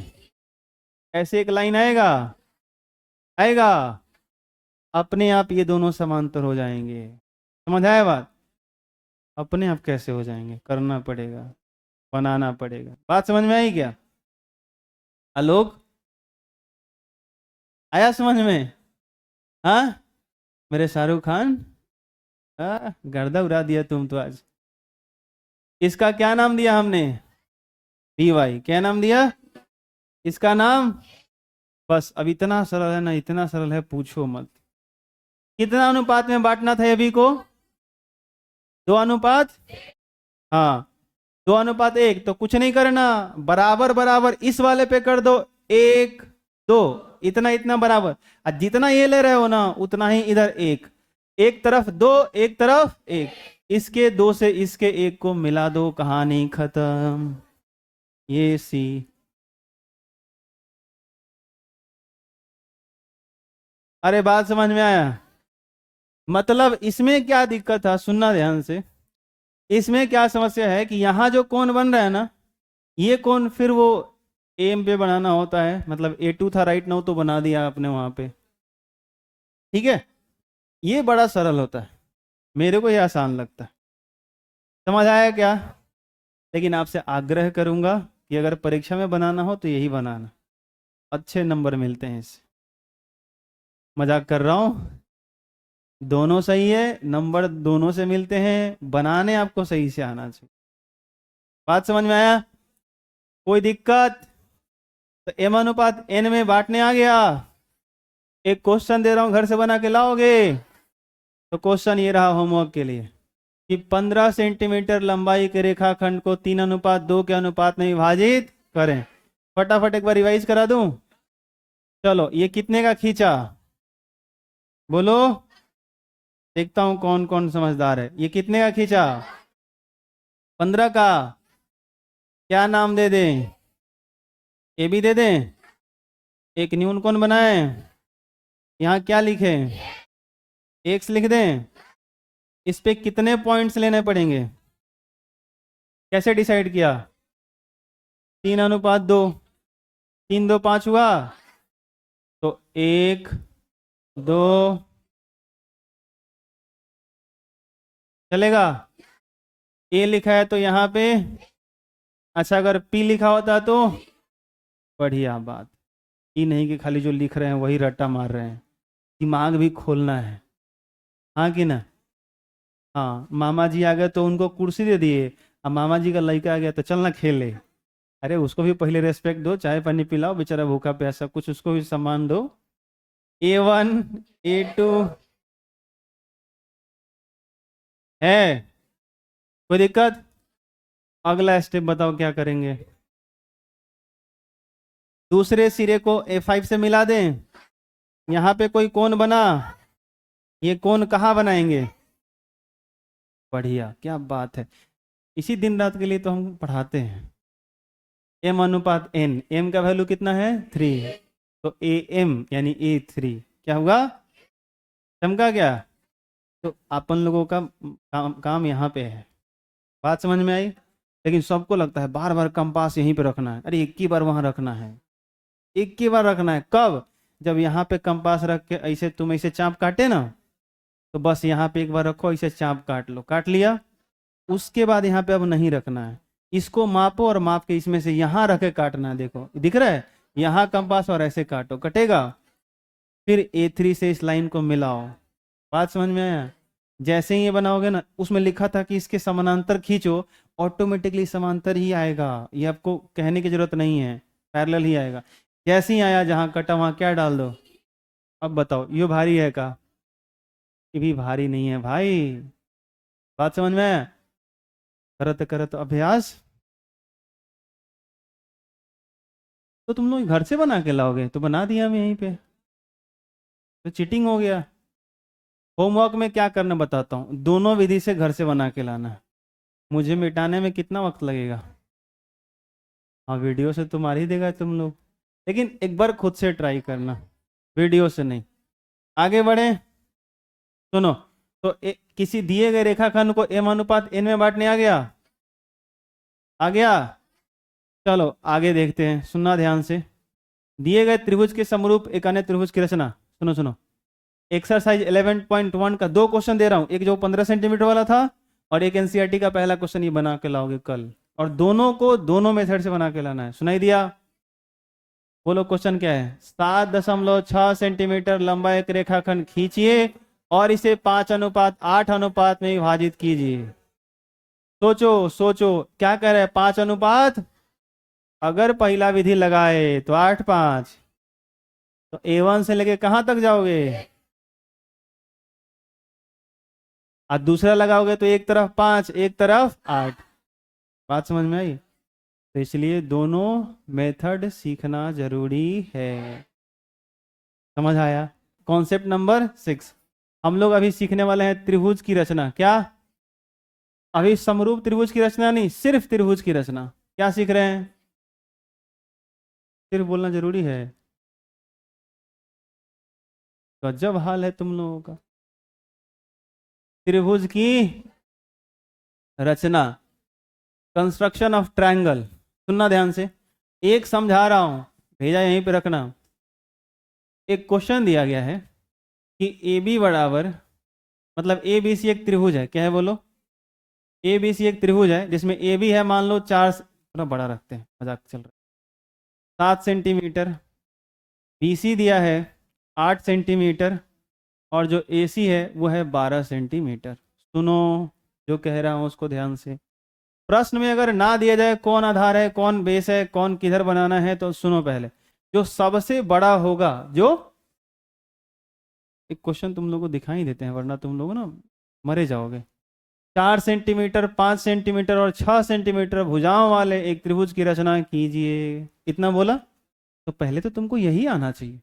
ऐसे एक लाइन आएगा, आएगा, अपने आप ये दोनों समांतर हो जाएंगे। समझ आया बात? अपने आप कैसे हो जाएंगे, करना पड़ेगा, बनाना पड़ेगा। बात समझ में आई क्या? आलोक, आया समझ में? हाँ मेरे शाहरुख खान, हाँ गर्दा उड़ा दिया तुम तो आज। इसका क्या नाम दिया हमने? D Y. क्या नाम दिया इसका नाम? बस अब इतना सरल है ना, इतना सरल है पूछो मत। कितना अनुपात में बांटना था अभी को? 2 अनुपात, हाँ 2 अनुपात 1। तो कुछ नहीं करना, बराबर बराबर इस वाले पे कर दो, 1 2, इतना इतना बराबर। और जितना ये ले रहे हो ना उतना ही इधर एक तरफ 2, एक तरफ 1, इसके 2 से इसके 1 को मिला दो, कहानी खत्म। ये सी। अरे बात समझ में आया? मतलब इसमें क्या दिक्कत था, सुनना ध्यान से। इसमें क्या समस्या है कि यहाँ जो कोण बन रहा है ना, ये कोण फिर वो एम पे बनाना होता है, मतलब A2 था राइट, नाउ तो बना दिया आपने वहां पे। ठीक है, ये बड़ा सरल होता है, मेरे को ये आसान लगता है। समझ आया क्या? लेकिन आपसे आग्रह करूंगा कि अगर परीक्षा में बनाना हो तो यही बनाना, अच्छे नंबर मिलते हैं इससे। मजाक कर रहा हूँ, दोनों सही है, नंबर दोनों से मिलते हैं, बनाने आपको सही से आना चाहिए। बात समझ में आया? कोई दिक्कत? तो एम अनुपात एन में बांटने आ गया। एक क्वेश्चन दे रहा हूं, घर से बना के लाओगे। तो क्वेश्चन ये रहा होमवर्क के लिए कि 15 सेंटीमीटर लंबाई के रेखाखंड को 3:2 के अनुपात में विभाजित करें। फटाफट एक बार रिवाइज करा दूं। चलो ये कितने का खींचा, बोलो, देखता हूं कौन कौन समझदार है। ये कितने का खींचा? 15 का। क्या नाम दे दें? ए बी दे दें। एक न्यून कोण बनाए, यहाँ क्या लिखे? एक्स लिख दें। इस पे कितने पॉइंट्स लेने पड़ेंगे? कैसे डिसाइड किया? 3:2, 3 2 5 हुआ, तो 1 2 चलेगा। ए लिखा है तो यहाँ पे, अच्छा अगर पी लिखा होता तो बढ़िया बात। ये नहीं कि खाली जो लिख रहे हैं वही रट्टा मार रहे हैं, दिमाग भी खोलना है, हाँ कि ना? हाँ, मामा जी आ गए तो उनको कुर्सी दे दिए, अब मामा जी का लड़का आ गया तो चलना खेले। अरे उसको भी पहले रेस्पेक्ट दो, चाय पानी पिलाओ, बेचारा भूखा प्यासा, कुछ उसको भी सम्मान दो। A1 A2 है, कोई दिक्कत? अगला स्टेप बताओ क्या करेंगे? दूसरे सिरे को A5 से मिला दें। यहाँ पे कोई कोण बना, ये कोण कहाँ बनाएंगे? बढ़िया, क्या बात है, इसी दिन रात के लिए तो हम पढ़ाते हैं। M अनुपात N, M का वैल्यू कितना है? 3, तो AM यानी A3 क्या होगा? चमका क्या? तो अपन लोगों का काम यहाँ पे है। बात समझ में आई? लेकिन सबको लगता है बार बार कंपास यहीं पे रखना है, अरे एक ही बार वहां रखना है, एक ही बार रखना है। कब? जब यहाँ पे कंपास रख के ऐसे तुम ऐसे चाप काटे ना, तो बस यहाँ पे एक बार रखो, ऐसे चाप काट लो, काट लिया, उसके बाद यहाँ पे अब नहीं रखना है। इसको मापो और माप के इसमें से यहाँ रख के काटना है। देखो दिख रहा है, यहाँ कंपास और ऐसे काटो, कटेगा। फिर A3 से इस लाइन को मिलाओ। बात समझ में आया? जैसे ही ये बनाओगे ना, उसमें लिखा था कि इसके समानांतर खींचो, ऑटोमेटिकली समांतर ही आएगा, ये आपको कहने की जरूरत नहीं है, पैरेलल ही आएगा। जैसे ही आया जहां कटा वहां क्या डाल दो। अब बताओ ये भारी है का? ये भी भारी नहीं है भाई। बात समझ में आया? करत करत अभ्यास। तो तुम लोग घर से बना के लाओगे, तो बना दिया मैं यहीं पे, तो चीटिंग हो गया। होमवर्क में क्या करना बताता हूँ, दोनों विधि से घर से बना के लाना है। मुझे मिटाने में कितना वक्त लगेगा? हाँ वीडियो से तो मार ही देगा तुम लोग, लेकिन एक बार खुद से ट्राई करना, वीडियो से नहीं। आगे बढ़े, सुनो। तो किसी दिए गए रेखाखंड को M अनुपात N में बांटने आ गया? आ गया? चलो आगे देखते हैं, सुनना ध्यान से। दिए गए त्रिभुज के समरूप एक अन्य त्रिभुज की रचना। सुनो सुनो, एक्सरसाइज 11.1 का दो क्वेश्चन दे रहा हूं, एक जो 15 सेंटीमीटर वाला था और एक एनसीईआरटी का पहला क्वेश्चन ये बना के लाओगे कल, और दोनों को दोनों मेथड से बना के लाना है। सुनाई दिया? बोलो क्वेश्चन क्या है? 7.6 सेंटीमीटर लंबा एक रेखाखंड खींचिए और इसे 5:8 अनुपात में विभाजित कीजिए। सोचो सोचो, क्या कह रहे हैं? 5:8, अगर पहला विधि लगाए तो 8:5, तो A1 से लेके कहां तक जाओगे? और दूसरा लगाओगे तो एक तरफ 5 एक तरफ 8। बात समझ में आई? तो इसलिए दोनों मेथड सीखना जरूरी है। समझ आया? कॉन्सेप्ट नंबर 6 हम लोग अभी सीखने वाले हैं, त्रिभुज की रचना। क्या? अभी समरूप त्रिभुज की रचना नहीं, सिर्फ त्रिभुज की रचना। क्या सीख रहे हैं? सिर्फ बोलना जरूरी है। गजब हाल है तुम लोगों का। त्रिभुज की रचना, कंस्ट्रक्शन ऑफ ट्रायंगल। सुनना ध्यान से, एक समझा रहा हूं, भेजा यहीं पे रखना। एक क्वेश्चन दिया गया है कि ए बी बराबर, मतलब ए बी सी एक त्रिभुज है, क्या है बोलो? ए बी सी एक त्रिभुज है जिसमें ए बी है, मान लो 4, थोड़ा बड़ा रखते हैं, मजाक चल रहा है, 7 सेंटीमीटर, बी सी दिया है 8 सेंटीमीटर, और जो ए सी है वो है 12 सेंटीमीटर। सुनो जो कह रहा हूँ उसको ध्यान से। प्रश्न में अगर ना दिया जाए कौन आधार है कौन बेस है कौन किधर बनाना है, तो सुनो पहले, जो सबसे बड़ा होगा, जो एक क्वेश्चन तुम लोगों को दिखाई देते हैं वरना तुम लोग ना मरे जाओगे। 4 सेंटीमीटर, 5 सेंटीमीटर और 6 सेंटीमीटर भुजाओं वाले एक त्रिभुज की रचना कीजिए। इतना बोला, तो पहले तो तुमको यही आना चाहिए।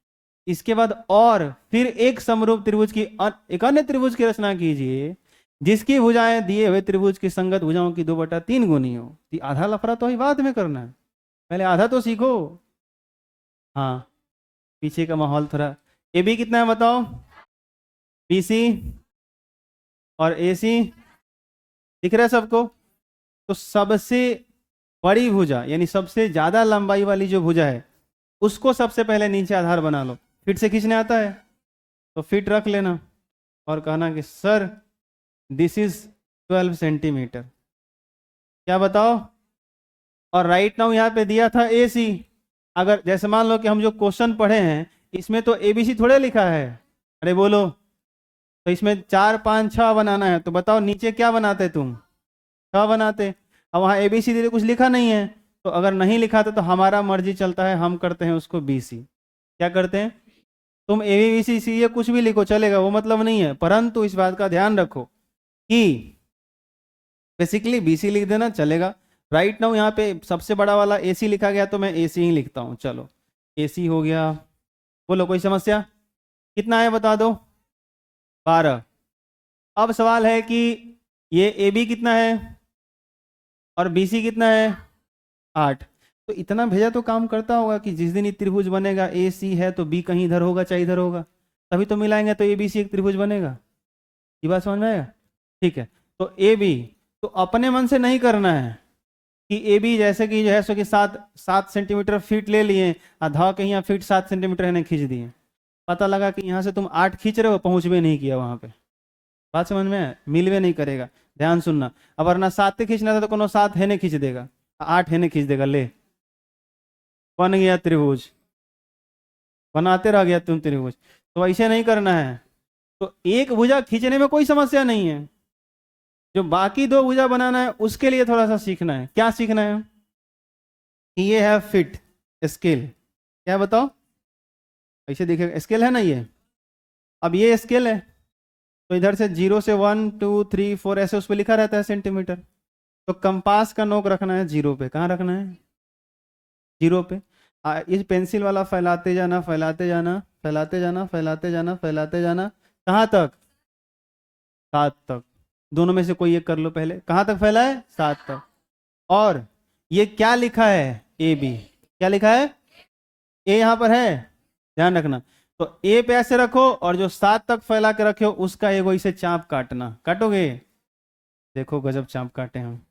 इसके बाद और फिर एक समरूप त्रिभुज की एक अन्य त्रिभुज की रचना कीजिए जिसकी भुजाएं दिए हुए त्रिभुज की संगत भुजाओं की 2/3 गुनी हो। आधा लफड़ा तो ही बाद में करना है, पहले आधा तो सीखो। हाँ, पीछे का माहौल थोड़ा। ए बी कितना है बताओ? बी सी और ए सी दिख रहा है सबको? तो सबसे बड़ी भुजा यानी सबसे ज्यादा लंबाई वाली जो भुजा है उसको सबसे पहले नीचे आधार बना लो। फिट से खींचने आता है तो फिट रख लेना और कहना कि सर दिस इज 12 सेंटीमीटर। क्या बताओ? और राइट नाउ यहाँ पे दिया था ए सी। अगर जैसे मान लो कि हम जो क्वेश्चन पढ़े हैं इसमें तो ABC थोड़े लिखा है, अरे बोलो, तो इसमें 4 5 6 बनाना है, तो बताओ नीचे क्या बनाते तुम? 6 बनाते। अब वहाँ ABC कुछ लिखा नहीं है, तो अगर नहीं लिखा था तो हमारा मर्जी चलता है, हम करते हैं उसको BC। क्या करते हैं? तुम ABBCC ये कुछ भी लिखो चलेगा, वो मतलब नहीं है, परंतु इस बात का ध्यान रखो कि बेसिकली BC लिख देना चलेगा। राइट नाउ यहाँ पे सबसे बड़ा वाला AC लिखा गया तो मैं AC ही लिखता हूँ। चलो AC हो गया। बोलो कोई समस्या? कितना है बता दो? 12। अब सवाल है कि ये AB कितना है और BC कितना है? 8। तो इतना भेजा तो काम करता होगा कि जिस दिन ये त्रिभुज बनेगा AC है तो B कहीं इधर होगा चाहे इधर होगा, तभी तो मिलाएंगे तो ABC एक त्रिभुज बनेगा। ये बात समझ में आएगा? ठीक है। तो AB तो अपने मन से नहीं करना है कि AB जैसे कि जो है सो कि 7 सेंटीमीटर फीट ले लिए, आधा के यहाँ फीट 7 सेंटीमीटर है खींच दिए, पता लगा कि यहाँ से तुम 8 खींच रहे हो, पहुंच भी नहीं किया वहां पे। बात समझ में है? मिलवे नहीं करेगा। ध्यान सुनना, अब वरना 7 से खींचना था तो कोनो 7 है नहीं खींच देगा, 8 है नहीं खींच देगा, ले बन गया त्रिभुज, बनाते रह गया तुम त्रिभुज। तो ऐसे नहीं करना है। तो एक भुजा खींचने में कोई समस्या नहीं है, जो बाकी 2 भुजा बनाना है उसके लिए थोड़ा सा सीखना है। क्या सीखना है? कि ये है फिट स्केल। क्या बताओ? ऐसे दिखेगा, स्केल है ना ये। अब ये स्केल है तो इधर से 0 से 1 2 3 4 ऐसे उस पर लिखा रहता है सेंटीमीटर। तो कंपास का नोक रखना है 0 पे। कहाँ रखना है? 0 पे। इस पेंसिल वाला फैलाते जाना, फैलाते जाना, फैलाते जाना, फैलाते जाना, फैलाते जाना। कहाँ तक? 7 तक। दोनों में से कोई एक कर लो पहले। कहाँ तक फैला है? 7 तक। और ये क्या लिखा है? AB। क्या लिखा है? A यहाँ पर है, ध्यान रखना। तो A पे ऐसे रखो और जो 7 तक फैला के रखे हो उसका एगो इसे चाप काटना। काटोगे? देखो गजब चाप काटे हम।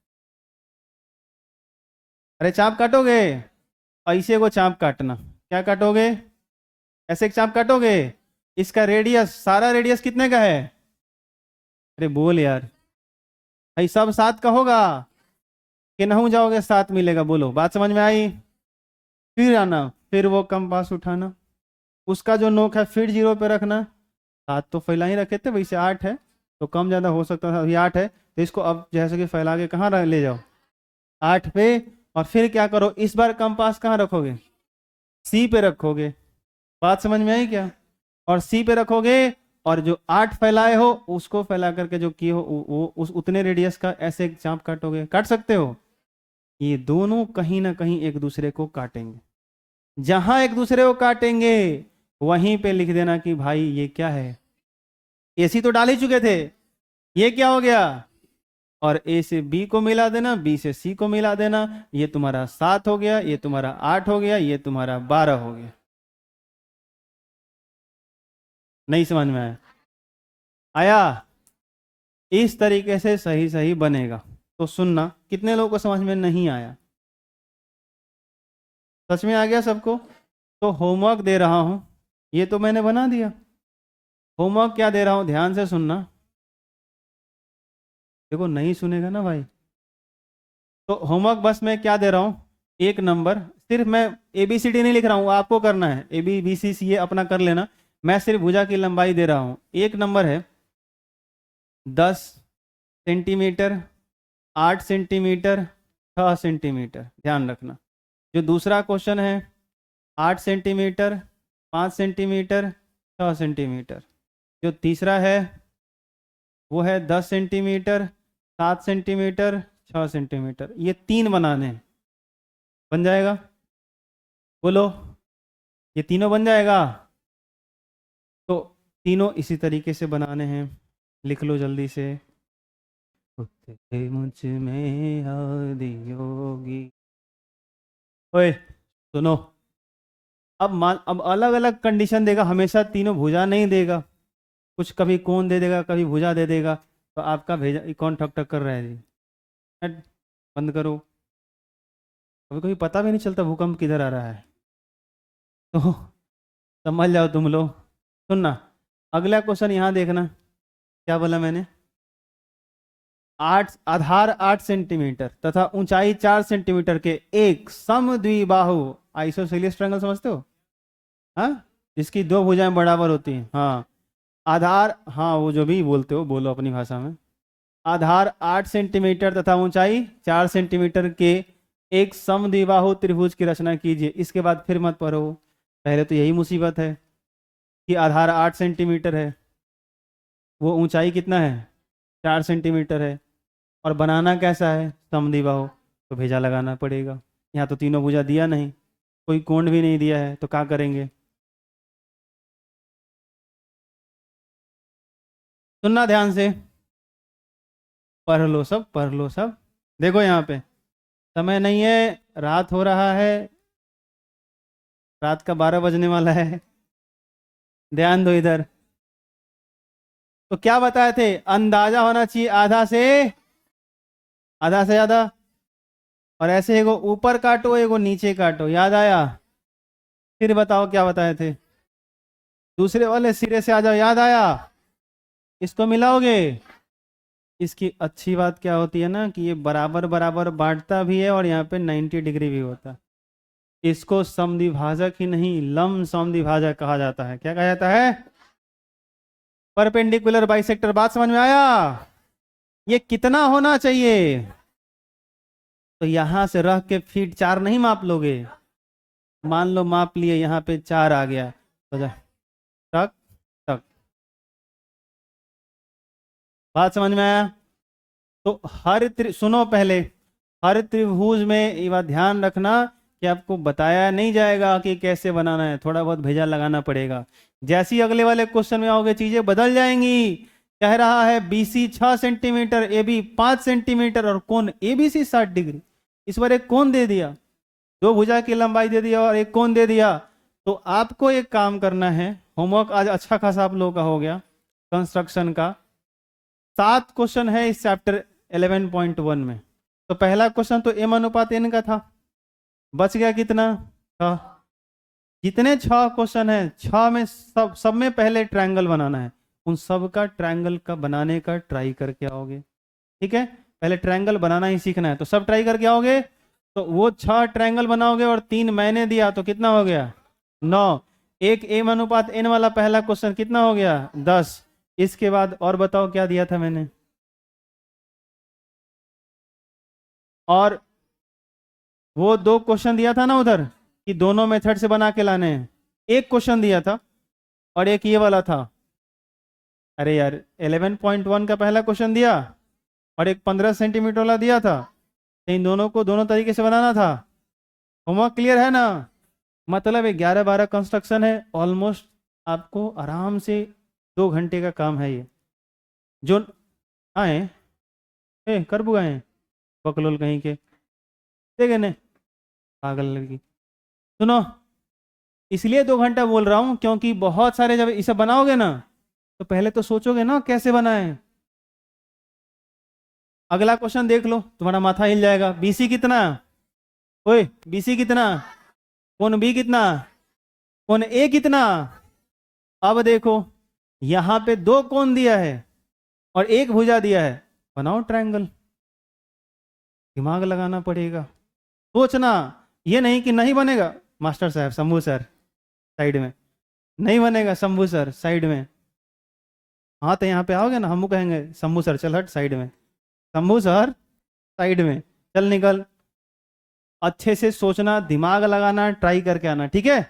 अरे चाप काटोगे? ऐसे को चाप काटना। क्या काटोगे? ऐसे एक चाप काटोगे। इसका रेडियस, सारा रेडियस कितने का है? अरे बोल यार, भाई सब 7 का होगा कि नहू जाओगे 7 मिलेगा? बोलो, बात समझ में आई? फिर आना, फिर वो कंपास उठाना, उसका जो नोक है फिर 0 पे रखना। 7 तो फैला ही रखे थे, वैसे 8 है तो कम ज़्यादा हो सकता था, अभी 8 है तो इसको अब जैसे कि फैला के कहाँ ले जाओ? 8 पे। और फिर क्या करो, इस बार कंपास कहाँ रखोगे? C पे रखोगे। बात समझ में आई क्या? और C पे रखोगे और जो 8 फैलाए हो उसको फैला करके जो किए हो वो उस उतने रेडियस का ऐसे एक चाप काटोगे। काट सकते हो? ये दोनों कहीं ना कहीं एक दूसरे को काटेंगे। जहां एक दूसरे को काटेंगे वहीं पे लिख देना कि भाई ये क्या है। AC तो डाल ही चुके थे, ये क्या हो गया? और A से B को मिला देना, B से C को मिला देना। ये तुम्हारा 7 हो गया, ये तुम्हारा 8 हो गया, ये तुम्हारा 12 हो गया। नहीं समझ में आया? आया? इस तरीके से सही सही बनेगा। तो सुनना, कितने लोगों को समझ में नहीं आया? सच में आ गया सबको? तो होमवर्क दे रहा हूं, ये तो मैंने बना दिया। होमवर्क क्या दे रहा हूं, ध्यान से सुनना। देखो नहीं सुनेगा ना भाई। तो होमवर्क बस मैं क्या दे रहा हूं, एक नंबर। सिर्फ मैं ABCD नहीं लिख रहा हूं, आपको करना है ABBCCA अपना कर लेना। मैं सिर्फ भुजा की लंबाई दे रहा हूं। एक नंबर है 10 सेंटीमीटर, 8 सेंटीमीटर, 6 सेंटीमीटर। ध्यान रखना। जो दूसरा क्वेश्चन है 8 सेंटीमीटर, 5 सेंटीमीटर, 6 सेंटीमीटर। जो तीसरा है वो है 10 सेंटीमीटर, 7 सेंटीमीटर, 6 सेंटीमीटर। ये 3 बनाने हैं। बन जाएगा? बोलो, ये तीनों बन जाएगा? तो तीनों इसी तरीके से बनाने हैं। लिख लो जल्दी से। मुझ में याद योगी। ओए सुनो, अब अलग अलग कंडीशन देगा, हमेशा तीनों भुजा नहीं देगा। कुछ कभी कोण दे देगा, कभी भुजा दे देगा। तो आपका भेजा कौन ठक ठक कर रहा है जी? हट, बंद करो। कभी कभी पता भी नहीं चलता भूकंप किधर आ रहा है। तो समझ जाओ तुम लोग। सुनना, अगला क्वेश्चन यहाँ देखना। क्या बोला मैंने? 8 आधार 8 सेंटीमीटर तथा ऊंचाई 4 सेंटीमीटर के एक समद्विबाहु आइसोसेलियस ट्रायंगल समझते हो? हाँ, जिसकी 2 भुजाएं बराबर होती हैं। हाँ, आधार, हाँ वो जो भी बोलते हो बोलो अपनी भाषा में। आधार 8 सेंटीमीटर तथा ऊंचाई 4 सेंटीमीटर के एक समद्विबाहु त्रिभुज की रचना कीजिए। इसके बाद फिर मत पढ़ो, पहले तो यही मुसीबत है कि आधार 8 सेंटीमीटर है, वो ऊंचाई कितना है 4 सेंटीमीटर है, और बनाना कैसा है समद्विबाहु, तो भेजा लगाना पड़ेगा। यहाँ तो तीनों भुजा दिया नहीं, कोई कोण भी नहीं दिया है, तो क्या करेंगे। सुनना ध्यान से, पढ़ लो सब, पढ़ लो सब। देखो यहाँ पे समय नहीं है, रात हो रहा है, रात का 12 बजने वाला है। ध्यान दो इधर। तो क्या बताए थे, अंदाजा होना चाहिए आधा से ज्यादा, और ऐसे एगो ऊपर काटो एगो नीचे काटो, याद आया। फिर बताओ क्या बताए थे, दूसरे वाले सिरे से आ जाओ, याद आया। इसको मिलाओगे। इसकी अच्छी बात क्या होती है ना कि ये बराबर बराबर बांटता भी है और यहाँ पे 90 डिग्री भी होता है। इसको समद्विभाजक ही नहीं लंब समद्विभाजक कहा जाता है। क्या कहा जाता है, परपेंडिकुलर बाइसेक्टर। बात समझ में आया। ये कितना होना चाहिए, तो यहां से रख के फीट 4 नहीं माप लोगे, मान लो माप लिए यहाँ पे 4 आ गया, तो जा टक टक। बात समझ में आया। तो सुनो पहले, हर त्रिभुज में ये बात ध्यान रखना कि आपको बताया नहीं जाएगा कि कैसे बनाना है, थोड़ा बहुत भेजा लगाना पड़ेगा। जैसे ही अगले वाले क्वेश्चन में आओगे चीजें बदल जाएंगी। कह रहा है BC 6 centimetre, A B 5 centimetre और कोण ए बी सी 60 डिग्री। इस बार एक कोण दे दिया, 2 भुजा की लंबाई दे दिया और एक कोण दे दिया। तो आपको एक काम करना है, होमवर्क आज अच्छा खासा आप लोगों का हो गया कंस्ट्रक्शन का। 7 क्वेश्चन है इस चैप्टर 11.1 में। तो पहला क्वेश्चन तो एम अनुपात एन का था, बच गया कितना 6। जितने 6 क्वेश्चन है 6 में सब में पहले ट्रायंगल बनाना है, उन सब का ट्रायंगल का बनाने का ट्राई करके आओगे। ठीक है, पहले ट्रायंगल बनाना ही सीखना है, तो सब ट्राई करके आओगे। तो वो 6 ट्रायंगल बनाओगे और 3 मैंने दिया, तो कितना हो गया 9। एक एम अनुपात एन वाला पहला क्वेश्चन कितना हो गया 10। इसके बाद और बताओ क्या दिया था मैंने, और वो 2 क्वेश्चन दिया था ना उधर कि दोनों मेथड से बना के लाने हैं। एक क्वेश्चन दिया था और एक ये वाला था। अरे यार 11.1 का पहला क्वेश्चन दिया और एक 15 सेंटीमीटर वाला दिया था, इन दोनों को दोनों तरीके से बनाना था। होमवर्क क्लियर है ना। मतलब 11-12 कंस्ट्रक्शन है, ऑलमोस्ट आपको आराम से 2 घंटे का काम है ये। जो आए कर बुआए बकलोल कहीं के देखे ने पागल लड़की। सुनो, इसलिए 2 घंटा बोल रहा हूं क्योंकि बहुत सारे जब इसे बनाओगे ना तो पहले तो सोचोगे ना कैसे बनाए। अगला क्वेश्चन देख लो, तुम्हारा माथा हिल जाएगा। बीसी कितना, ओए बीसी कितना, कोण बी कितना, कोण ए कितना। अब देखो यहां पे 2 कोण दिया है और एक भुजा दिया है, बनाओ ट्रायंगल। दिमाग लगाना पड़ेगा, सोचना। ये नहीं कि नहीं बनेगा मास्टर साहब, शंभू सर साइड में, नहीं बनेगा शंभू सर साइड में। हाँ तो यहाँ पे आओगे ना हम कहेंगे शंभू सर चल हट साइड में, शंभू सर साइड में, चल निकल। अच्छे से सोचना, दिमाग लगाना, ट्राई करके आना। ठीक है,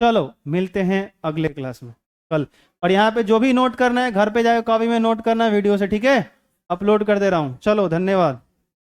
चलो मिलते हैं अगले क्लास में कल। और यहाँ पे जो भी नोट करना है घर पे जाके कॉपी में नोट करना वीडियो से, ठीक है। अपलोड कर दे रहा हूँ, चलो धन्यवाद।